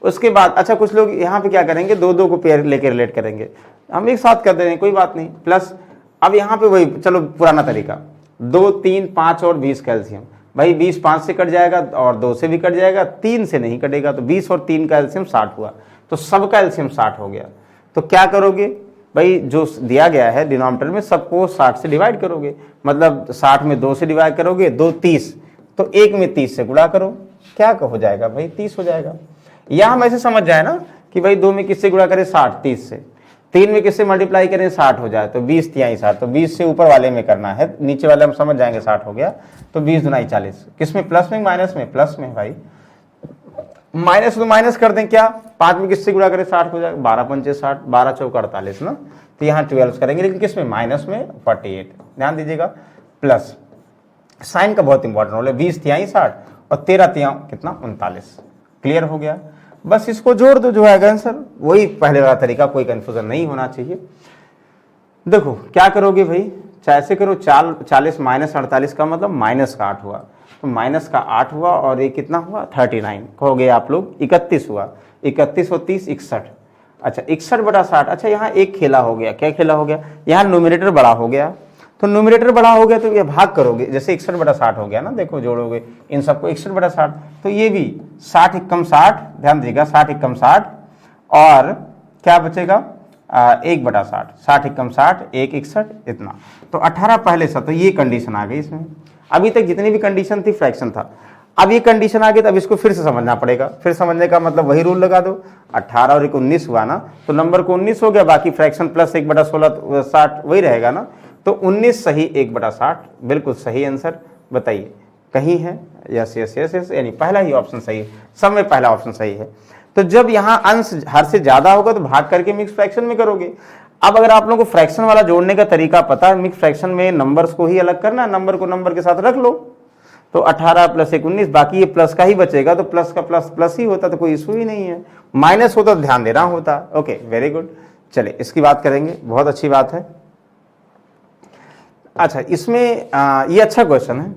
[SPEAKER 1] उसके बाद अच्छा कुछ लोग यहाँ पे क्या करेंगे, 2 को पेयर लेके रिलेट करेंगे, हम एक साथ कर दे रहे हैं, कोई बात नहीं, प्लस अब यहाँ पे वही चलो पुराना तरीका, 2 3 5 और 20 का एलसीएम, भाई 20 5 से कट जाएगा और 2 से भी कट जाएगा, 3 से नहीं कटेगा, तो 20 और 3 का एलसीएम 60 हुआ, तो सबका एलसीएम 60 हो गया। तो क्या करोगे भाई, जो दिया गया है डिनोमिनेटर में सबको 60 से डिवाइड करोगे, मतलब 60 में 2 से डिवाइड करोगे, 2 30, तो 1 में 30 से गुणा करो, क्या हो जाएगा भाई 30 हो जाएगा। या हम ऐसे समझ जाए ना कि भाई 2 में किससे गुणा करें 60 30 से, 3 में किससे मल्टीप्लाई करें 60 हो जाए, तो 20 तिहाई 60, तो 20 से ऊपर वाले में करना है, नीचे वाले हम समझ जाएंगे 60 हो गया, तो 20 दुनाई 40, किसमें प्लस में माइनस में, प्लस में भाई, माइनस तो माइनस कर दें, क्या 5 में किससे गुणा करें 60 हो जाएगा, 12 पंचे 60, 12 चौक 48 ना, तो यहाँ 12 करेंगे, लेकिन किसमें माइनस में 48, ध्यान दीजिएगा, प्लस साइन का बहुत इंपॉर्टेंट रोल है, 20 तिहाई 60 और 13 तिहाई कितना 39, क्लियर हो गया। बस इसको जोड़ दो, जो है आंसर वही पहले वाला तरीका, कोई कंफ्यूजन नहीं होना चाहिए। देखो क्या करोगे भाई, चाहे से करो, 40 -48 का मतलब माइनस का 8 हुआ, तो माइनस का 8 हुआ और ये कितना हुआ 39, कहोगे आप लोग 31 हुआ, 31 और 30 61, अच्छा 61/60। अच्छा यहाँ एक खेला हो गया, क्या खेला हो गया, यहाँ न्यूमरेटर बड़ा हो गया, तो न्यूमरेटर बड़ा हो गया तो ये भाग करोगे, जैसे 61/60 हो गया ना, देखो जोड़ोगे इन सबको 61/60, तो ये भी 60 × 60, ध्यान दीजिएगा 60 × 60 और क्या बचेगा 1/60, 60 × 60 1 61 इतना, तो 18 पहले से, तो ये कंडीशन आ गई इसमें। अभी तक जितनी भी कंडीशन थी फ्रैक्शन था, अब ये कंडीशन आ गई, तो अब इसको फिर से समझना पड़ेगा। फिर समझने का मतलब वही रूल लगा दो, 18 और 1 19 हुआ ना, तो नंबर को 19 हो गया, बाकी फ्रैक्शन प्लस 1/16 60 वही रहेगा ना, तो 19 सही 1/60, बिल्कुल सही आंसर। बताइए कहीं है, यस यस यस यस, यानी पहला ही ऑप्शन सही है, सब में पहला ऑप्शन सही है। तो जब यहाँ अंश हर से ज्यादा होगा तो भाग करके मिक्स फ्रैक्शन में करोगे। अब अगर आप लोगों को फ्रैक्शन वाला जोड़ने का तरीका पता है, मिक्स फ्रैक्शन में नंबर्स को ही अलग करना, नंबर को नंबर के साथ रख लो, तो 18 + 1 19, बाकी ये प्लस का ही बचेगा, तो प्लस का प्लस प्लस ही होता, तो कोई इशू ही नहीं है, माइनस होता तो ध्यान देना होता। ओके वेरी गुड, चलिए इसकी बात करेंगे, बहुत अच्छी बात है। अच्छा इसमें ये अच्छा क्वेश्चन है,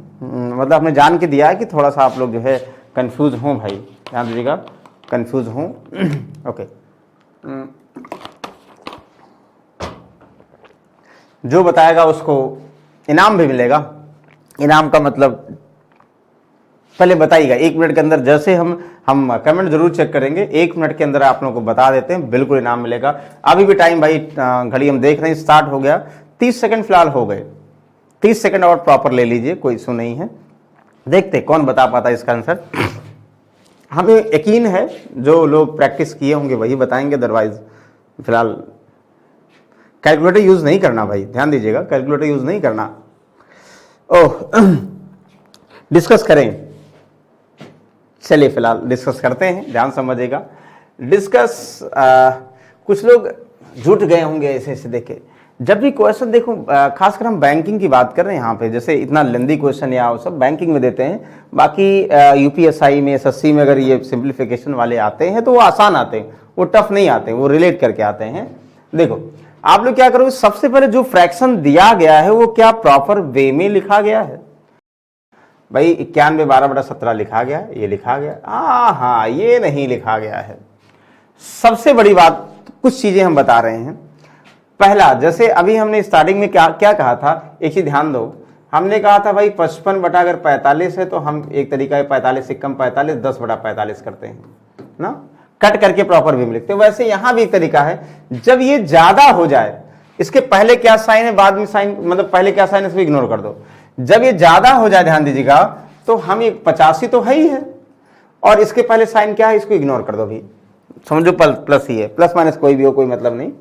[SPEAKER 1] मतलब हमने जान के दिया है कि थोड़ा सा आप लोग जो है कंफ्यूज हों भाई, ध्यान दीजिएगा। कंफ्यूज हूँ। ओके, जो बताएगा उसको इनाम भी मिलेगा। इनाम का मतलब पहले बताइएगा, 1 मिनट के अंदर, जैसे हम कमेंट जरूर चेक करेंगे, 1 मिनट के अंदर आप लोगों को बता देते हैं, बिल्कुल इनाम मिलेगा। अभी भी टाइम भाई, घड़ी हम देख रहे हैं स्टार्ट हो गया, 30 सेकंड फिलहाल हो गए, 30 सेकंड और प्रॉपर ले लीजिए, कोई इशू नहीं है। देखते कौन बता पाता है इसका आंसर। हमें यकीन है जो लोग प्रैक्टिस किए होंगे वही बताएंगे, अदरवाइज फिलहाल कैलकुलेटर यूज नहीं करना भाई, ध्यान दीजिएगा, कैलकुलेटर यूज नहीं करना। ओह, डिस्कस करें, चलिए फिलहाल डिस्कस करते हैं, ध्यान समझिएगा। डिस्कस, कुछ लोग जुट गए होंगे ऐसे ऐसे देखे। जब भी क्वेश्चन देखो, खासकर हम बैंकिंग की बात कर रहे हैं यहाँ पे, जैसे इतना लेंदी क्वेश्चन या सब बैंकिंग में देते हैं, बाकी यूपीएसआई में, एसएससी में अगर ये सिंप्लीफिकेशन वाले आते हैं तो वो आसान आते हैं, वो टफ नहीं आते, वो रिलेट करके आते हैं। देखो आप लोग क्या करोगे, सबसे पहले जो फ्रैक्शन दिया गया है वो क्या प्रॉपर वे में लिखा गया है? भाई 91/12/17 लिखा गया, ये लिखा गया, हाँ ये नहीं लिखा गया है। सबसे बड़ी बात, कुछ चीजें हम बता रहे हैं। पहला, जैसे अभी हमने स्टार्टिंग में क्या क्या कहा था, एक चीज ध्यान दो, हमने कहा था भाई 55/45 है तो हम एक तरीका है 45 से कम 45, 10/45 करते हैं ना, कट करके प्रॉपर भी लिखते हैं। वैसे यहां भी एक तरीका है, जब ये ज्यादा हो जाए, इसके पहले क्या साइन है बाद में साइन, मतलब पहले क्या साइन है इसको इग्नोर कर दो। जब ये ज्यादा हो जाए, ध्यान दीजिएगा, तो हम 85 तो है ही है, और इसके पहले साइन क्या है इसको इग्नोर कर दो भी, समझो प्लस ही है, प्लस माइनस कोई भी हो कोई मतलब नहीं।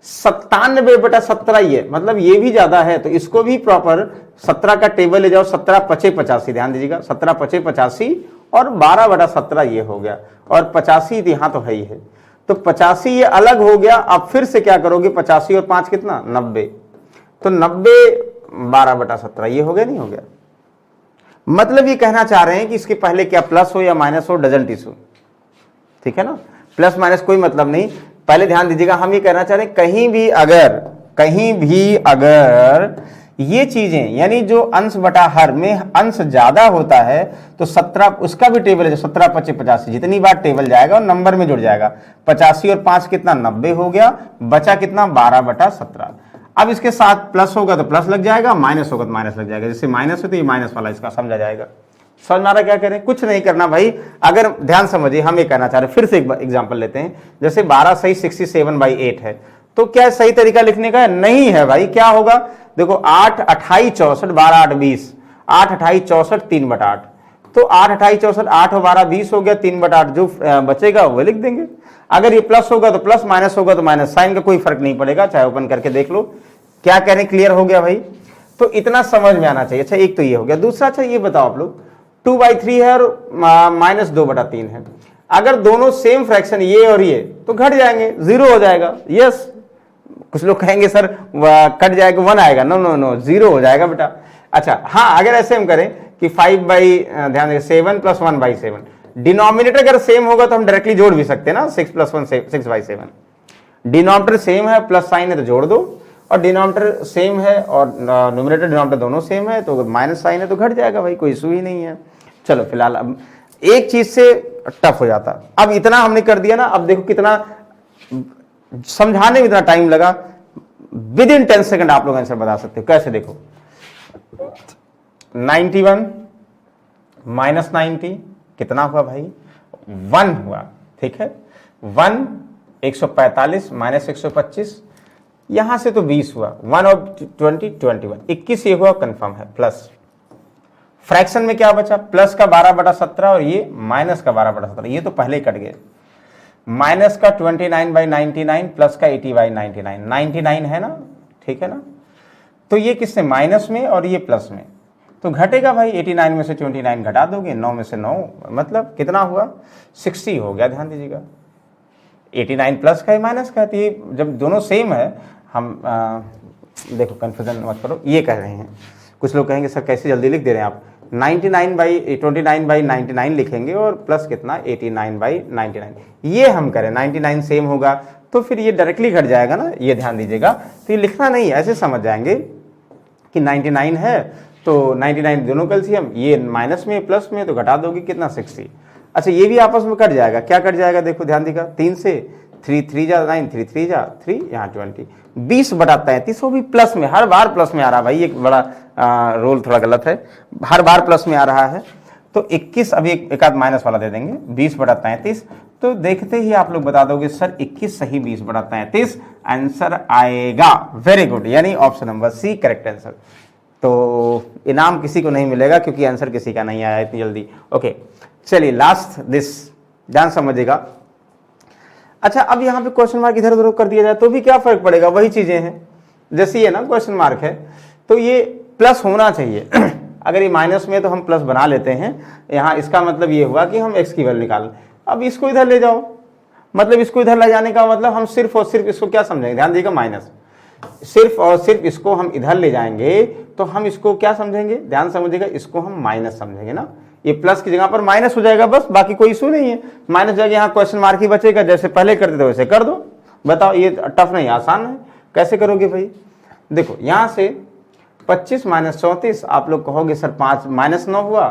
[SPEAKER 1] 97/17 ये मतलब ये भी ज्यादा है, तो इसको भी प्रॉपर 17 का टेबल ले जाओ, 17×5=85, ध्यान दीजिएगा 17×5=85 और 12/17 ये हो गया, और 85 यहां तो है ही है, तो 85 ये अलग हो गया। अब फिर से क्या करोगे, 85 और 5 कितना, 90, तो 90/12/17 ये हो गया, नहीं हो गया? मतलब ये कहना चाह रहे हैं कि इसके पहले क्या प्लस हो या माइनस हो, डजंट इशू, ठीक है ना, प्लस माइनस कोई मतलब नहीं। पहले ध्यान दीजिएगा, हम ये कहना चाह रहे हैं कहीं भी अगर ये चीजें, यानी जो अंश बटा हर में अंश ज्यादा होता है तो 17, उसका भी टेबल है, 17×5=85, जितनी बार टेबल जाएगा और नंबर में जुड़ जाएगा, 85 और 5 कितना, 90 हो गया, बचा कितना, 12/17। अब इसके साथ प्लस होगा तो प्लस लग जाएगा, माइनस होगा तो माइनस लग जाएगा, जैसे माइनस है तो ये माइनस वाला इसका समझा जाएगा। समझ में आ रहा क्या करें, कुछ नहीं करना भाई। अगर ध्यान समझिए, हम ये कहना चाह रहे हैं, फिर से एक एग्जांपल लेते हैं, जैसे 12 सही 67/8 है, तो क्या सही तरीका लिखने का है? नहीं है भाई। क्या होगा, देखो 8 28 64, 12 8 20, 8 28 64 3/8, तो 8 28 64, 8 और 12 20 हो गया, 3/8 जो बचेगा वो लिख देंगे। अगर ये प्लस होगा तो प्लस, माइनस होगा तो माइनस, साइन का कोई फर्क नहीं पड़ेगा, चाहे ओपन करके देख लो। क्या कह रहे हैं, क्लियर हो गया भाई? तो इतना समझ में आना चाहिए। अच्छा एक तो ये हो गया। दूसरा, अच्छा ये बताओ आप लोग, 2/3 है और -2/3 है, अगर दोनों सेम फ्रैक्शन ये और ये, तो घट जाएंगे, 0 हो जाएगा। यस, कुछ लोग कहेंगे सर कट जाएगा 1 आएगा, नो नो नो, 0 हो जाएगा बेटा। अच्छा हाँ, अगर ऐसे हम करें कि 5/, ध्यान दें 7 + 1/7, डिनोमिनेटर अगर सेम होगा तो हम डायरेक्टली जोड़ भी सकते हैं ना, 6 + 1 6/7। डिनोमिनेटर सेम है, प्लस साइन है तो जोड़ दो, और डिनोमिनेटर सेम है और न्यूमरेटर डिनोमिनेटर दोनों सेम है, तो माइनस साइन है तो घट जाएगा भाई, कोई इशू ही नहीं है। चलो फिलहाल अब एक चीज से टफ हो जाता, अब इतना हमने कर दिया ना। अब देखो कितना समझाने में इतना टाइम लगा, विद इन 10 सेकंड आप लोग आंसर बता सकते हो। कैसे, देखो 91 - 90 कितना हुआ भाई, 1 हुआ, ठीक है। 1 145 - 125, यहां से तो 20 हुआ, 1 और 20 21, 21 ये हुआ, कंफर्म है। प्लस फ्रैक्शन में क्या बचा, प्लस का 12/17 और ये माइनस का 12/17, ये तो पहले ही कट गए। माइनस का 29/99 प्लस का 80/99, 99 है ना, ठीक है ना। तो ये किससे, माइनस में और ये प्लस में, तो घटेगा भाई। 89 में से 29 घटा दोगे, 9 में से 9, मतलब कितना हुआ, 60 हो गया। ध्यान दीजिएगा 89 प्लस का है माइनस का है, तो ये जब दोनों सेम है, हम देखो कन्फ्यूजन मत करो, ये कह रहे हैं। कुछ लोग कहेंगे सर कैसे जल्दी लिख दे रहे हैं आप, 29/29/99 लिखेंगे और प्लस कितना 89/99, ये हम करें 99 सेम होगा तो फिर ये डायरेक्टली घट जाएगा ना, ये ध्यान दीजिएगा। तो ये लिखना नहीं, ऐसे समझ जाएंगे कि 99 है तो 99 दोनों कैल्सियम, ये माइनस में प्लस में, तो घटा दोगे कितना 60। अच्छा ये भी आपस में कट जाएगा, क्या कट जाएगा देखो ध्यान देगा, 3 से 3 3 जा 9, 3 3 जा 3, यहाँ 20, 20/33, वो भी प्लस में, हर बार प्लस में आ रहा है भाई, एक बड़ा रोल थोड़ा गलत है, हर बार प्लस में आ रहा है। तो 21, अभी एक आध माइनस वाला दे देंगे, 20/33, तो देखते ही आप लोग बता दोगे सर 21 सही 20/33 आंसर आएगा। वेरी गुड, यानी option number C correct answer. तो इनाम किसी को नहीं मिलेगा क्योंकि आंसर किसी का नहीं आया इतनी जल्दी। ओके चलिए लास्ट दिस, ध्यान समझिएगा। अच्छा अब यहाँ पे क्वेश्चन मार्क इधर उधर कर दिया जाए तो भी क्या फर्क पड़ेगा, वही चीजें हैं। जैसे ये ना क्वेश्चन मार्क है तो ये प्लस होना चाहिए अगर ये माइनस में तो हम प्लस बना लेते हैं, यहाँ इसका मतलब ये हुआ कि हम एक्स की वैल्यू निकाल। अब इसको इधर ले जाओ, मतलब इसको इधर ले जाने का मतलब हम सिर्फ और सिर्फ इसको क्या समझेंगे, ध्यान दीजिएगा, माइनस, सिर्फ और सिर्फ इसको हम इधर ले जाएंगे तो हम इसको क्या समझेंगे, ध्यान समझिएगा, इसको हम माइनस समझेंगे ना, ये प्लस की जगह पर माइनस हो जाएगा, बस बाकी कोई इशू नहीं है। माइनस जाएगा, यहाँ क्वेश्चन मार्क ही बचेगा, जैसे पहले करते थे वैसे कर दो। बताओ ये टफ नहीं, आसान है, कैसे करोगे भाई। देखो यहाँ से 25 - 34, आप लोग कहोगे सर 5 -9 हुआ,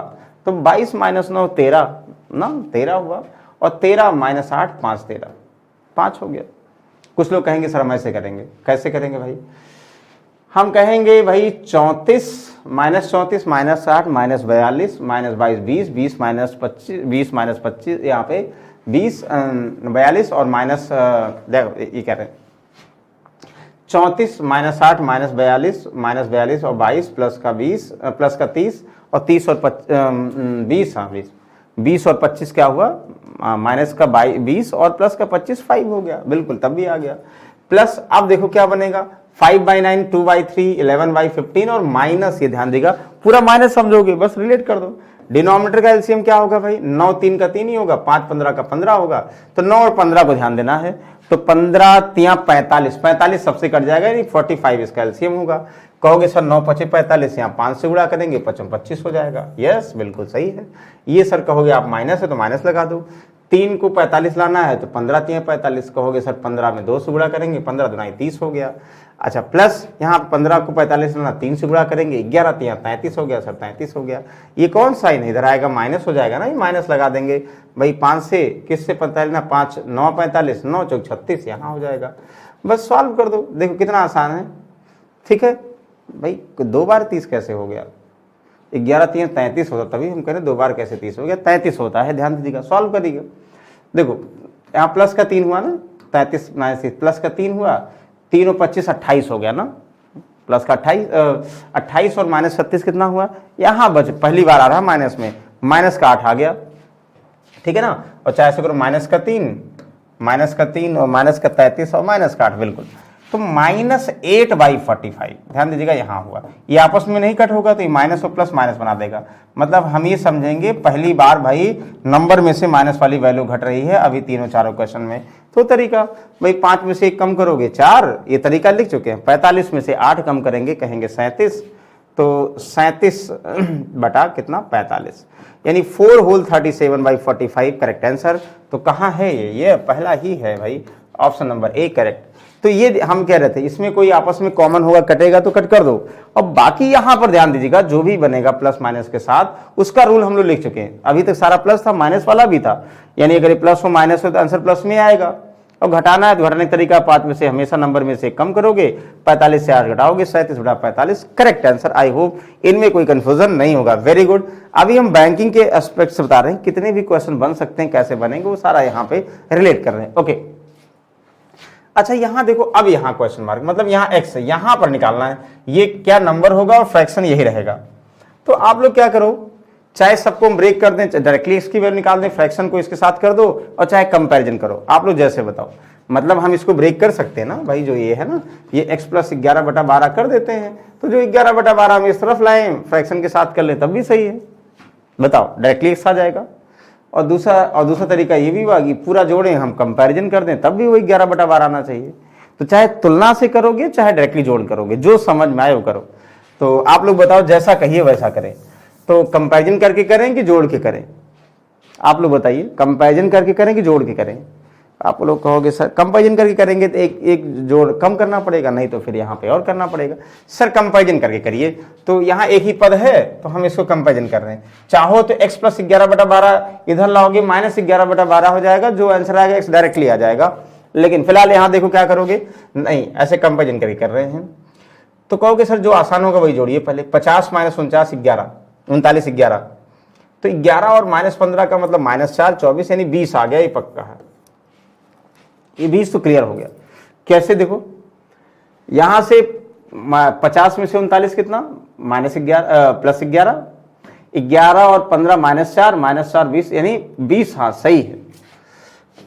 [SPEAKER 1] तो 22 - 9 13 ना, 13 हुआ, और 13 - 8 5 13, 5 हो गया। कुछ लोग कहेंगे सर हम ऐसे करेंगे, कैसे करेंगे भाई, हम कहेंगे भाई 34 -34 -8 -42 -22 20 20 - 25 यहाँ पे 20 42 और माइनस ये कह रहे हैं 34 - 8 -42 और 22 प्लस का 20 प्लस का 30 और 30 और 20, हाँ 20 और 25 क्या हुआ, माइनस का 20 और प्लस का 25 5 हो गया, बिल्कुल तब भी आ गया। प्लस अब देखो क्या बनेगा, 5/9 2/3 11/15 और माइनस, ये ध्यान देगा पूरा माइनस समझोगे, बस रिलेट कर दो। डिनोमिनेटर का एलसीएम क्या होगा भाई, 9 3 का 3 ही होगा, 5 15 का 15 होगा, तो 9 और 15 को ध्यान देना है, तो 15 3 45, 45 सबसे कट जाएगा, यानी 45 इसका एलसीएम होगा। कहोगे सर 9 5 45, यहाँ 5 से गुणा करेंगे 5 25 हो जाएगा, यस बिल्कुल सही है। ये सर कहोगे आप माइनस है तो माइनस लगा दो, 3 को 45 लाना है तो 15 3 45, कहोगे सर 15 में 2 से गुणा करेंगे, 15 दूना 30 हो गया। अच्छा प्लस यहाँ 15 को 45 लाना, 3 से गुणा करेंगे, 11 3 33 हो गया सर, 33 हो गया। ये कौन साइन है, इधर आएगा माइनस हो जाएगा ना, ये माइनस लगा देंगे भाई, 5 से किससे 45 ना, 5 9 45 9 चौक 36, यहाँ हो जाएगा, बस सॉल्व कर दो, देखो कितना आसान है। ठीक है भाई, 2 बार 30 कैसे हो गया, 11 3 33 होता, तभी हम कह रहे 2 बार कैसे 30 हो गया, 33 होता है, ध्यान दीजिएगा, सॉल्व करिएगा। देखो यहाँ प्लस का 3 हुआ ना, 33 - प्लस का 3 हुआ, 3 और 25 28 हो गया ना, प्लस का 28 और माइनस 36 कितना हुआ, यहाँ बच पहली बार आ रहा माइनस में, माइनस का 8 आ गया, ठीक है ना, और चाहे से करो माइनस का 3 और माइनस का 33 और माइनस का 8, बिल्कुल, तो -8/45, ध्यान दीजिएगा यहाँ हुआ, ये आपस में नहीं कट होगा तो ये माइनस और प्लस माइनस बना देगा, मतलब हम ये समझेंगे पहली बार भाई नंबर में से माइनस वाली वैल्यू घट रही है, अभी तीनों चारों क्वेश्चन में। तो तरीका भाई 5 में से 1 कम करोगे 4, ये तरीका लिख चुके हैं, 45 में से 8 कम करेंगे कहेंगे 37, तो 37 बटा कितना 45, यानी 4 होल 37/45 करेक्ट आंसर। तो कहाँ है ये पहला ही है भाई, ऑप्शन नंबर ए करेक्ट। तो ये हम कह रहे थे इसमें कोई आपस में कॉमन होगा, कटेगा तो कट कर दो, और बाकी यहां पर ध्यान दीजिएगा जो भी बनेगा प्लस माइनस के साथ उसका रूल हम लोग लिख चुके हैं। अभी तक सारा प्लस था, माइनस वाला भी था, यानी अगर ये प्लस हो माइनस हो तो आंसर प्लस में आएगा, और घटाना है तो घटाने का तरीका 5 में से हमेशा नंबर में से कम करोगे, 45 से 8 घटाओगे, 37/45 करेक्ट आंसर। आई होप इनमें कोई कंफ्यूजन नहीं होगा, वेरी गुड। अभी हम बैंकिंग के एस्पेक्ट्स बता रहे हैं, कितने भी क्वेश्चन बन सकते हैं, कैसे बनेंगे, वो सारा यहाँ पे रिलेट कर रहे हैं। ओके अच्छा यहाँ देखो, अब यहाँ क्वेश्चन मार्क, मतलब यहाँ एक्स है, यहाँ पर निकालना है ये क्या नंबर होगा और फ्रैक्शन यही रहेगा। तो आप लोग क्या करो, चाहे सबको हम ब्रेक कर दें, डायरेक्टली इसकी वैल्यू निकाल दें, फ्रैक्शन को इसके साथ कर दो, और चाहे कंपैरिजन करो, आप लोग जैसे बताओ। मतलब हम इसको ब्रेक कर सकते हैं ना भाई, जो ये है ना, ये x + 11/12 कर देते हैं, तो जो 11/12 हम इस तरफ लाएं फ्रैक्शन के साथ कर लें तब भी सही है, बताओ डायरेक्टली एक्स आ जाएगा। और दूसरा तरीका ये भी हुआ कि पूरा जोड़ें हम कंपैरिजन कर दें तब भी वही 11/12 आना चाहिए। तो चाहे तुलना से करोगे चाहे डायरेक्टली जोड़ करोगे, जो समझ में आए वो करो। तो आप लोग बताओ, जैसा कहिए वैसा करें। तो कंपैरिजन करके करें कि जोड़ के करें, आप लोग बताइए, कंपैरिजन करके करें कि जोड़ के करें। आप लोग कहोगे सर कंपैरिजन करके करेंगे तो एक एक जोड़ कम करना पड़ेगा, नहीं तो फिर यहाँ पे और करना पड़ेगा। सर कंपैरिजन करके करिए, तो यहाँ एक ही पद है तो हम इसको कंपैरिजन कर रहे हैं। चाहो तो x प्लस 11/12 इधर लाओगे माइनस 11/12 हो जाएगा, जो आंसर आएगा x डायरेक्टली आ जाएगा। लेकिन फिलहाल यहाँ देखो क्या करोगे, नहीं ऐसे कंपैरिजन करके कर रहे हैं। तो कहोगे सर जो आसान होगा वही जोड़िए पहले। 50 माइनस 49 11 39 11, तो 11 और -15 का मतलब -4 24 यानी 20 आ गया, ये पक्का है। ये 20 तो क्लियर हो गया। कैसे देखो, यहां से 50 में से 39 कितना -11 प्लस 11, 11 और 15 -4 -4 20 यानी 20, हाँ सही है।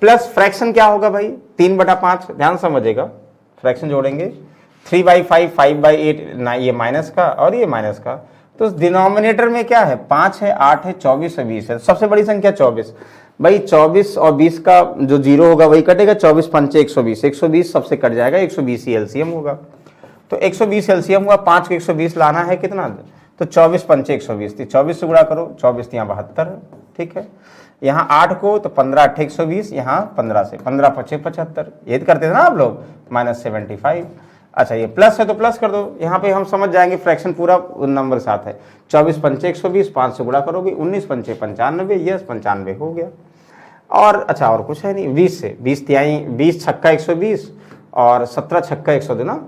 [SPEAKER 1] प्लस फ्रैक्शन क्या होगा भाई 3/5, ध्यान समझिएगा। फ्रैक्शन जोड़ेंगे 3/5 5/8 ना, ये माइनस का और ये माइनस का, तो डिनोमिनेटर में क्या है 5 है 8 है 24 है 20 है। सबसे बड़ी संख्या 24 भाई, 24 और 20 का जो जीरो होगा वही कटेगा। 24 पंचे 120, 120 सबसे कट जाएगा, 120 ही एलसीएम होगा। तो 120 एलसीएम हुआ, 5 को 120 लाना है कितना, तो 24 पंचे 120 थी, 24 से गुणा करो, 24 यहाँ 72 है, ठीक है। यहाँ 8 को तो 15 8 120, यहाँ 15 से 15 पचे 75, ये करते थे ना आप लोग, -75। अच्छा ये प्लस है तो प्लस कर दो, यहाँ पे हम समझ जाएंगे फ्रैक्शन पूरा नंबर साथ है। 24 पंचे 120, 5 से गुणा करोगे 19 पंचे 95, यस 95 हो गया। और अच्छा और कुछ है नहीं, 20 से 20 तिहाई 20 छक्का 120 और 17 छक्का 102 ना,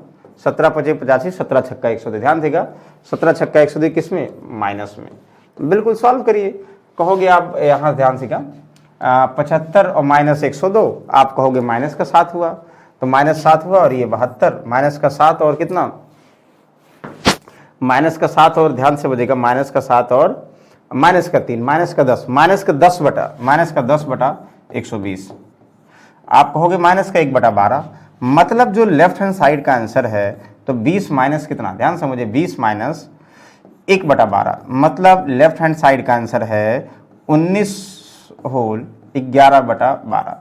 [SPEAKER 1] 17 पचे 85, 17 छक्का 102, ध्यान देगा 17 छक्का 102 किस में, माइनस में। बिल्कुल सॉल्व करिए। कहोगे आप यहाँ ध्यान से क्या 75 और -102, आप कहोगे माइनस का 7 हुआ, तो -7 हुआ और ये 72, माइनस का 7 और कितना, माइनस का 7 और ध्यान से बजेगा, माइनस का 7 और माइनस का 3, माइनस का 10, माइनस का 10 बटा 120। आप कहोगे माइनस का 1/12, मतलब जो लेफ्ट हैंड साइड का आंसर है तो 20 माइनस कितना, ध्यान समझिए 20 माइनस 1/12, मतलब लेफ्ट हैंड साइड का आंसर है 19 होल 11/12।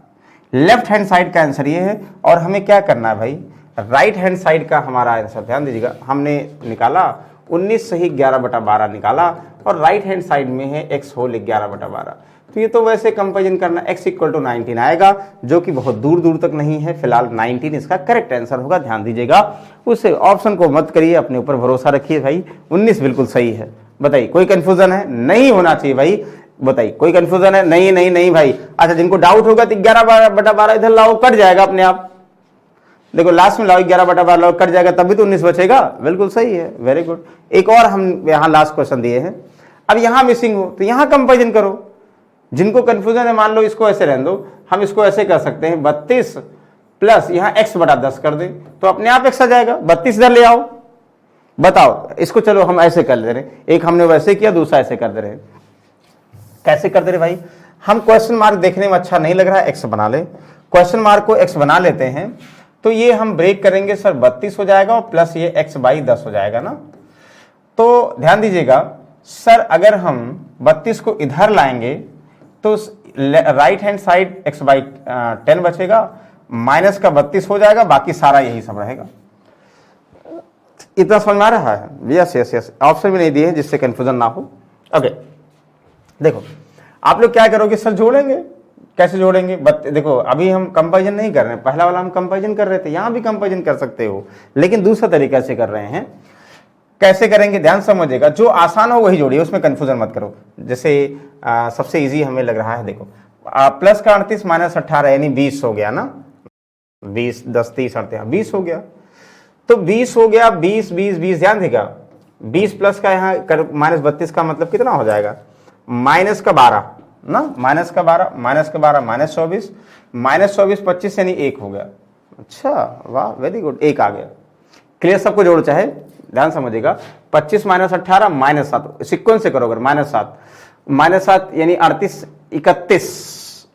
[SPEAKER 1] लेफ्ट हैंड साइड का आंसर ये है। और हमें क्या करना है भाई, राइट हैंड साइड का हमारा आंसर ध्यान दीजिएगा, हमने निकाला 19 से ही 11/12 निकाला, और राइट हैंड साइड में है x होल 11/12। तो ये तो वैसे कंपेरिजन करना, x इक्वल टू 19 आएगा, जो कि बहुत दूर दूर तक नहीं है। फिलहाल 19 इसका करेक्ट आंसर होगा, ध्यान दीजिएगा। उससे ऑप्शन को मत करिए, अपने ऊपर भरोसा रखिए भाई, 19 बिल्कुल सही है। बताइए कोई कंफ्यूजन है, नहीं होना चाहिए भाई, बताइए कोई कंफ्यूजन है, नहीं नहीं नहीं भाई। अच्छा जिनको डाउट होगा तो 11/12 इधर लाओ, कट जाएगा अपने आप। देखो लास्ट में लाओ 11/12 लाओ, कट जाएगा, तभी तो 19 बचेगा। बिल्कुल सही है, वेरी गुड। एक और हम यहाँ लास्ट क्वेश्चन दिए हैं। अब यहाँ मिसिंग हो तो यहाँ कंपेरिजन करो। जिनको कंफ्यूजन है मान लो इसको ऐसे रहने दो, हम इसको ऐसे कर सकते हैं 32 प्लस यहाँ x/10 कर दे तो अपने आप x आ जाएगा। 32 इधर ले आओ, बताओ इसको, चलो हम ऐसे कर दे रहे हैं, एक हमने वैसे किया, दूसरा ऐसे कर दे रहे हैं। कैसे कर दे रहे भाई, हम क्वेश्चन मार्क देखने में अच्छा नहीं लग रहा है, x बना ले, क्वेश्चन मार्क को x बना लेते हैं। तो ये हम ब्रेक करेंगे सर, 32 हो जाएगा और प्लस ये x/10 हो जाएगा ना। तो ध्यान दीजिएगा सर, अगर हम 32 को इधर लाएंगे तो राइट हैंड साइड x/10 बचेगा, माइनस का 32 हो जाएगा, बाकी सारा यही सब रहेगा। इतना समझ में आ रहा है? यस यस यस, ऑप्शन भी नहीं दिए हैं जिससे कंफ्यूजन ना हो। ओके देखो आप लोग क्या करोगे सर, जोड़ेंगे। कैसे जोड़ेंगे, देखो अभी हम कंपैरिजन नहीं कर रहे हैं, पहला वाला हम कंपैरिजन कर रहे थे, यहां भी कंपैरिजन कर सकते हो, लेकिन दूसरा तरीका से कर रहे हैं। कैसे करेंगे ध्यान समझिएगा, जो आसान हो वही जोड़िए, उसमें कंफ्यूजन मत करो। जैसे सबसे इजी हमें लग रहा है, देखो प्लस का 38 माइनस 18 यानी 20 हो गया ना, 20 10 30 38 20 हो गया। तो 20 हो गया, 20 20 20, ध्यान देगा 20 प्लस का यहाँ -32 का मतलब कितना हो जाएगा, माइनस का 12 ना, माइनस का 12 -24 -24 25 यानी 1 हो गया। अच्छा वाह वेरी गुड, 1 आ गया। क्लियर, सबको जोड़ चाहे, ध्यान समझिएगा। 25 माइनस 18 -7, सिक्वेंस से करो अगर, -7 यानी 38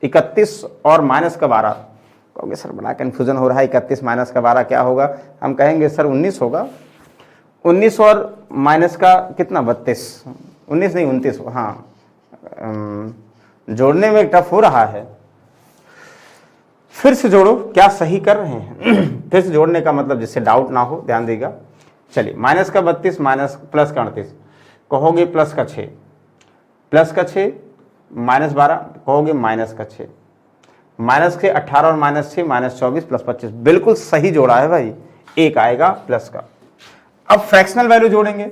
[SPEAKER 1] 31 और माइनस का 12। कहोगे सर बड़ा कंफ्यूजन हो रहा है, 31 माइनस का 12 क्या होगा, हम कहेंगे सर 19 होगा। 19 और माइनस का कितना 32, 19 नहीं 29, हाँ जोड़ने में टफ हो रहा है। फिर से जोड़ो, क्या सही कर रहे हैं फिर से जोड़ने का मतलब जिससे डाउट ना हो, ध्यान देगा। चलिए माइनस का 32 माइनस प्लस का 38, कहोगे प्लस का 6 माइनस 12, कहोगे माइनस का 6, माइनस के 18 और -6 -24 प्लस 25, बिल्कुल सही जोड़ा है भाई, एक आएगा प्लस का। अब फ्रैक्शनल वैल्यू जोड़ेंगे,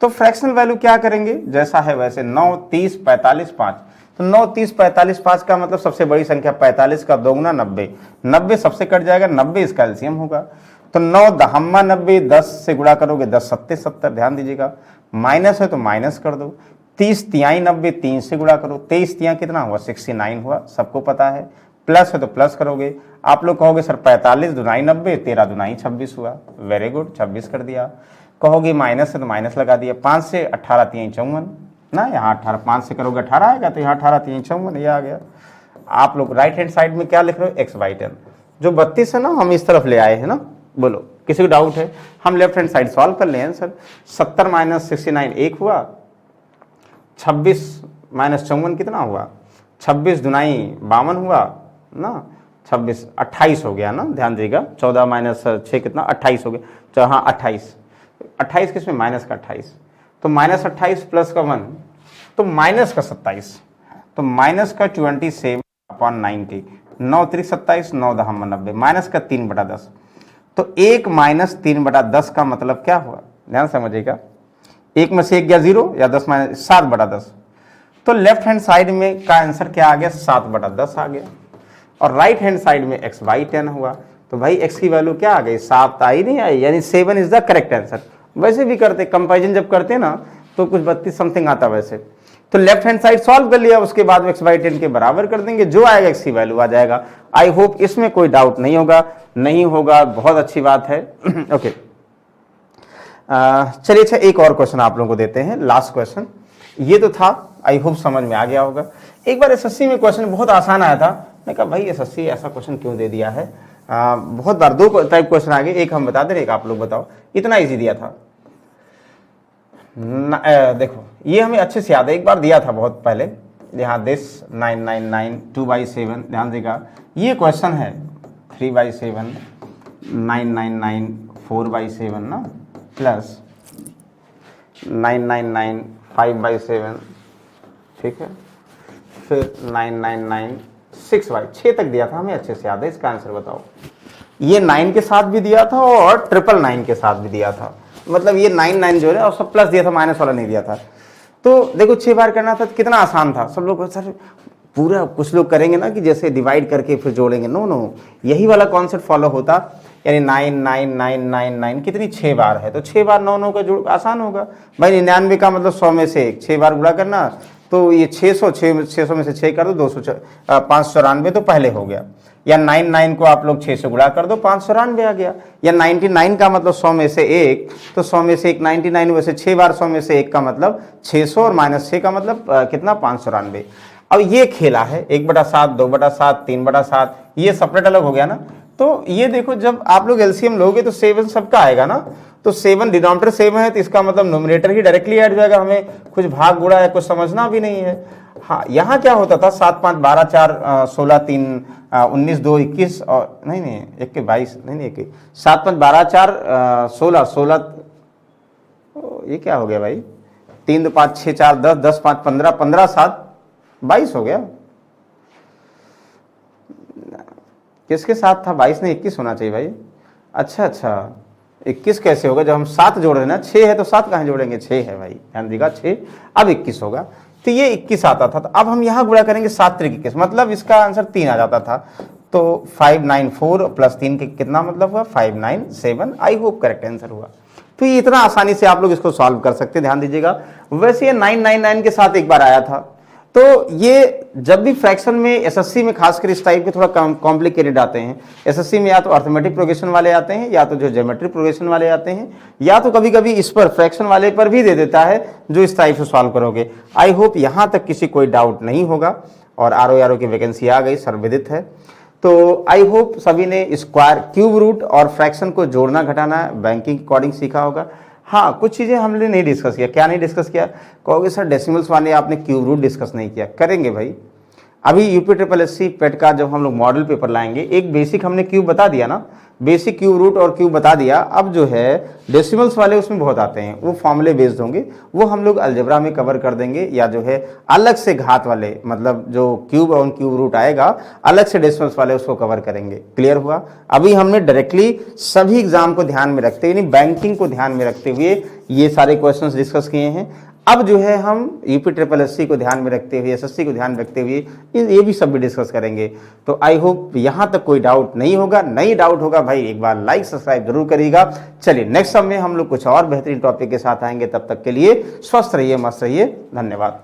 [SPEAKER 1] तो फ्रैक्शनल वैल्यू क्या करेंगे, जैसा है वैसे 9, 30, 45, 5। तो 9, 30, 45, 5 का मतलब सबसे बड़ी संख्या 45 का दोगुना 90, 90 सबसे कट जाएगा, 90 इसका एलसीएम होगा। तो 9 दहम्मा 90, 10 से गुणा करोगे 10 सत्ते 70, ध्यान दीजिएगा, माइनस है तो माइनस कर दो। 30 तिहाई 90, 3 से गुणा करो, 23 तिहाई कितना हुआ, 69 हुआ, सबको पता है। प्लस है तो प्लस करोगे, आप लोग कहोगे सर 45 दुनाई 90, 13 दुनाई 26 हुआ, वेरी गुड, 26 कर दिया। कहोगे माइनस है तो माइनस लगा दिया, 5 से 18 तिहाई 54 ना, यहाँ 18, 5 से करोगे 18 आएगा, तो यहाँ 18 तिहाई 54, ये आ गया। आप लोग राइट हैंड साइड में क्या लिख रहे हो, x/10, जो 32 है ना हम इस तरफ ले आए हैं ना, बोलो किसी को डाउट है, हम लेफ्ट हैंड साइड सॉल्व कर ले हैं सर। 70 - 69 1 हुआ, 26 - 54 कितना हुआ, 26 दुनाई 52 हुआ ना, 26 28 हो गया ना, ध्यान दीजिएगा, 14 - 6 कितना 28 हो गया, हाँ 28 किसमें, माइनस का 28, तो -28 प्लस का 1, तो माइनस का 27, तो माइनस का 27/90, 9 3 27, 9 दहम्मा 90, माइनस का 3/10, तो 1 - 3/10 का मतलब क्या हुआ, ध्यान समझिएगा, 1 में से 1 गया 0, या 10 - 7/10, तो लेफ्ट हैंड साइड में का आंसर क्या आ गया, 7/10 आ गया, और राइट हैंड साइड में x/10 हुआ। तो भाई x की वैल्यू क्या आ गई, 7 आई नहीं आई, यानी 7 इज द करेक्ट आंसर। वैसे भी करते कंपैरिजन जब करते ना तो कुछ 32 समथिंग आता वैसे, तो लेफ्ट हैंड साइड सॉल्व कर लिया, उसके बाद x/10 के बराबर कर देंगे, जो आएगा x की वैल्यू आ जाएगा। आई होप इसमें कोई डाउट नहीं होगा, नहीं होगा बहुत अच्छी बात है। ओके चलिए, अच्छा एक और क्वेश्चन आप लोगों को देते हैं, लास्ट क्वेश्चन, ये तो था, आई होप समझ में आ गया होगा। एक बार एसएससी में क्वेश्चन बहुत आसान आया था, मैं कहा भाई एसएससी ऐसा क्वेश्चन क्यों दे दिया है, बहुत बार 2 टाइप क्वेश्चन आ गए, एक हम बता दें, एक आप लोग बताओ, इतना इजी दिया था देखो ये हमें अच्छे से याद है, एक बार दिया था बहुत पहले, यहाँ दिस 999 2/7, ध्यान देगा, ये क्वेश्चन है 3/7, 999 4/7 ना, प्लस 999 5/7, ठीक है, फिर 999 6 तक दिया था, हमें अच्छे से याद है। इसका आंसर बताओ, ये 9 के साथ भी दिया था और 999 के साथ भी दिया था, मतलब ये 99 जो है और सब प्लस दिया था, माइनस वाला नहीं दिया था। तो देखो 6 बार करना था, तो कितना आसान था, सब लोग सर पूरा, कुछ लोग करेंगे ना कि जैसे डिवाइड करके फिर जोड़ेंगे, नो यही वाला कॉन्सेप्ट फॉलो होता, यानी 99999 कितनी 6 बार है, तो 6 बार 9 का जोड़ आसान होगा भाई। 99 का मतलब 100 में से 6 बार गुणा करना, तो ये 600 में से 6 कर दो, 594 तो पहले हो गया, या 99 को आप लोग 6 से गुणा कर दो, 594 आ गया, या 99 का मतलब 100 में से 1, तो 100 में से 1 99, वैसे 6 बार 100 में से 1 का मतलब 600, और -6 का मतलब कितना 594। अब ये खेला है 1/7, 2/7, 3/7, ये सेपरेट अलग हो गया ना। तो ये देखो जब आप लोग एलसीएम लोगे तो 7 सबका आएगा ना, तो 7 डिनोमिनेटर 7 है, तो इसका मतलब नोमिनेटर ही डायरेक्टली ऐड हो जाएगा, हमें कुछ भाग गुणा या कुछ समझना भी नहीं है। हाँ, यहाँ क्या होता था, 7 5 12 4 16 3 19 2 21, और नहीं 1 के 22, नहीं 1 7 5 12 4 16 ये क्या हो गया भाई, 3 2 5 6 4 10 10 5 15 15 7 22 हो गया, किसके साथ था, 22 नहीं 21 होना चाहिए भाई। अच्छा 21 कैसे होगा, जब हम 7 जोड़ रहे ना, 6 है तो 7 कहाँ जोड़ेंगे, 6 है भाई, ध्यान दीजिएगा 6, अब 21 होगा, तो ये 21 आता था, तो अब हम यहाँ गुणा करेंगे 7 3 21, मतलब इसका आंसर 3 आ जाता था, तो 594 प्लस 3 के कितना मतलब हुआ 597, आई होप करेक्ट आंसर हुआ। तो ये इतना आसानी से आप लोग इसको सॉल्व कर सकते हैं, ध्यान दीजिएगा। वैसे ये 999 के साथ एक बार आया था, तो ये जब भी फ्रैक्शन में एसएससी में खासकर इस टाइप के थोड़ा कॉम्प्लिकेटेड आते हैं, एसएससी में या तो अर्थमेटिक प्रोग्रेशन वाले आते हैं, या तो जो ज्योमेट्री प्रोग्रेशन वाले आते हैं, या तो कभी कभी इस पर फ्रैक्शन वाले पर भी दे देता है, जो इस टाइप से सॉल्व करोगे। आई होप यहाँ तक किसी कोई डाउट नहीं होगा, और आरओ की वैकेंसी आ गई, सर्वविदित है। तो आई होप सभी ने स्क्वायर, क्यूब रूट और फ्रैक्शन को जोड़ना घटाना बैंकिंग के अकॉर्डिंग सीखा होगा। हाँ, कुछ चीज़ें हमने नहीं डिस्कस किया, क्या नहीं डिस्कस किया, कहोगे सर डेसिमल्स वाले आपने क्यूब रूट डिस्कस नहीं किया, करेंगे भाई। अभी यूपी ट्रिपल एससी पेट का जब हम लोग मॉडल पेपर लाएंगे, एक बेसिक हमने क्यूब बता दिया ना, बेसिक क्यूब रूट और क्यूब बता दिया। अब जो है डेसिमल्स वाले उसमें बहुत आते हैं, वो फॉर्मूले बेस्ड होंगे, वो हम लोग अलजेब्रा में कवर कर देंगे, या जो है अलग से घात वाले, मतलब जो क्यूब और क्यूब रूट आएगा अलग से डेसिमल्स वाले उसको कवर करेंगे। क्लियर हुआ? अभी हमने डायरेक्टली सभी एग्जाम को ध्यान में रखते हुए, बैंकिंग को ध्यान में रखते हुए ये सारे क्वेश्चंस डिस्कस किए हैं। अब जो है हम यूपी ट्रिपल एससी को ध्यान में रखते हुए, एसएससी को ध्यान में रखते हुए ये भी सब भी डिस्कस करेंगे। तो आई होप यहाँ तक कोई डाउट नहीं होगा। नहीं डाउट होगा भाई एक बार लाइक सब्सक्राइब जरूर करिएगा। चलिए नेक्स्ट समय हम लोग कुछ और बेहतरीन टॉपिक के साथ आएंगे, तब तक के लिए स्वस्थ रहिए, मस्त रहिए, धन्यवाद।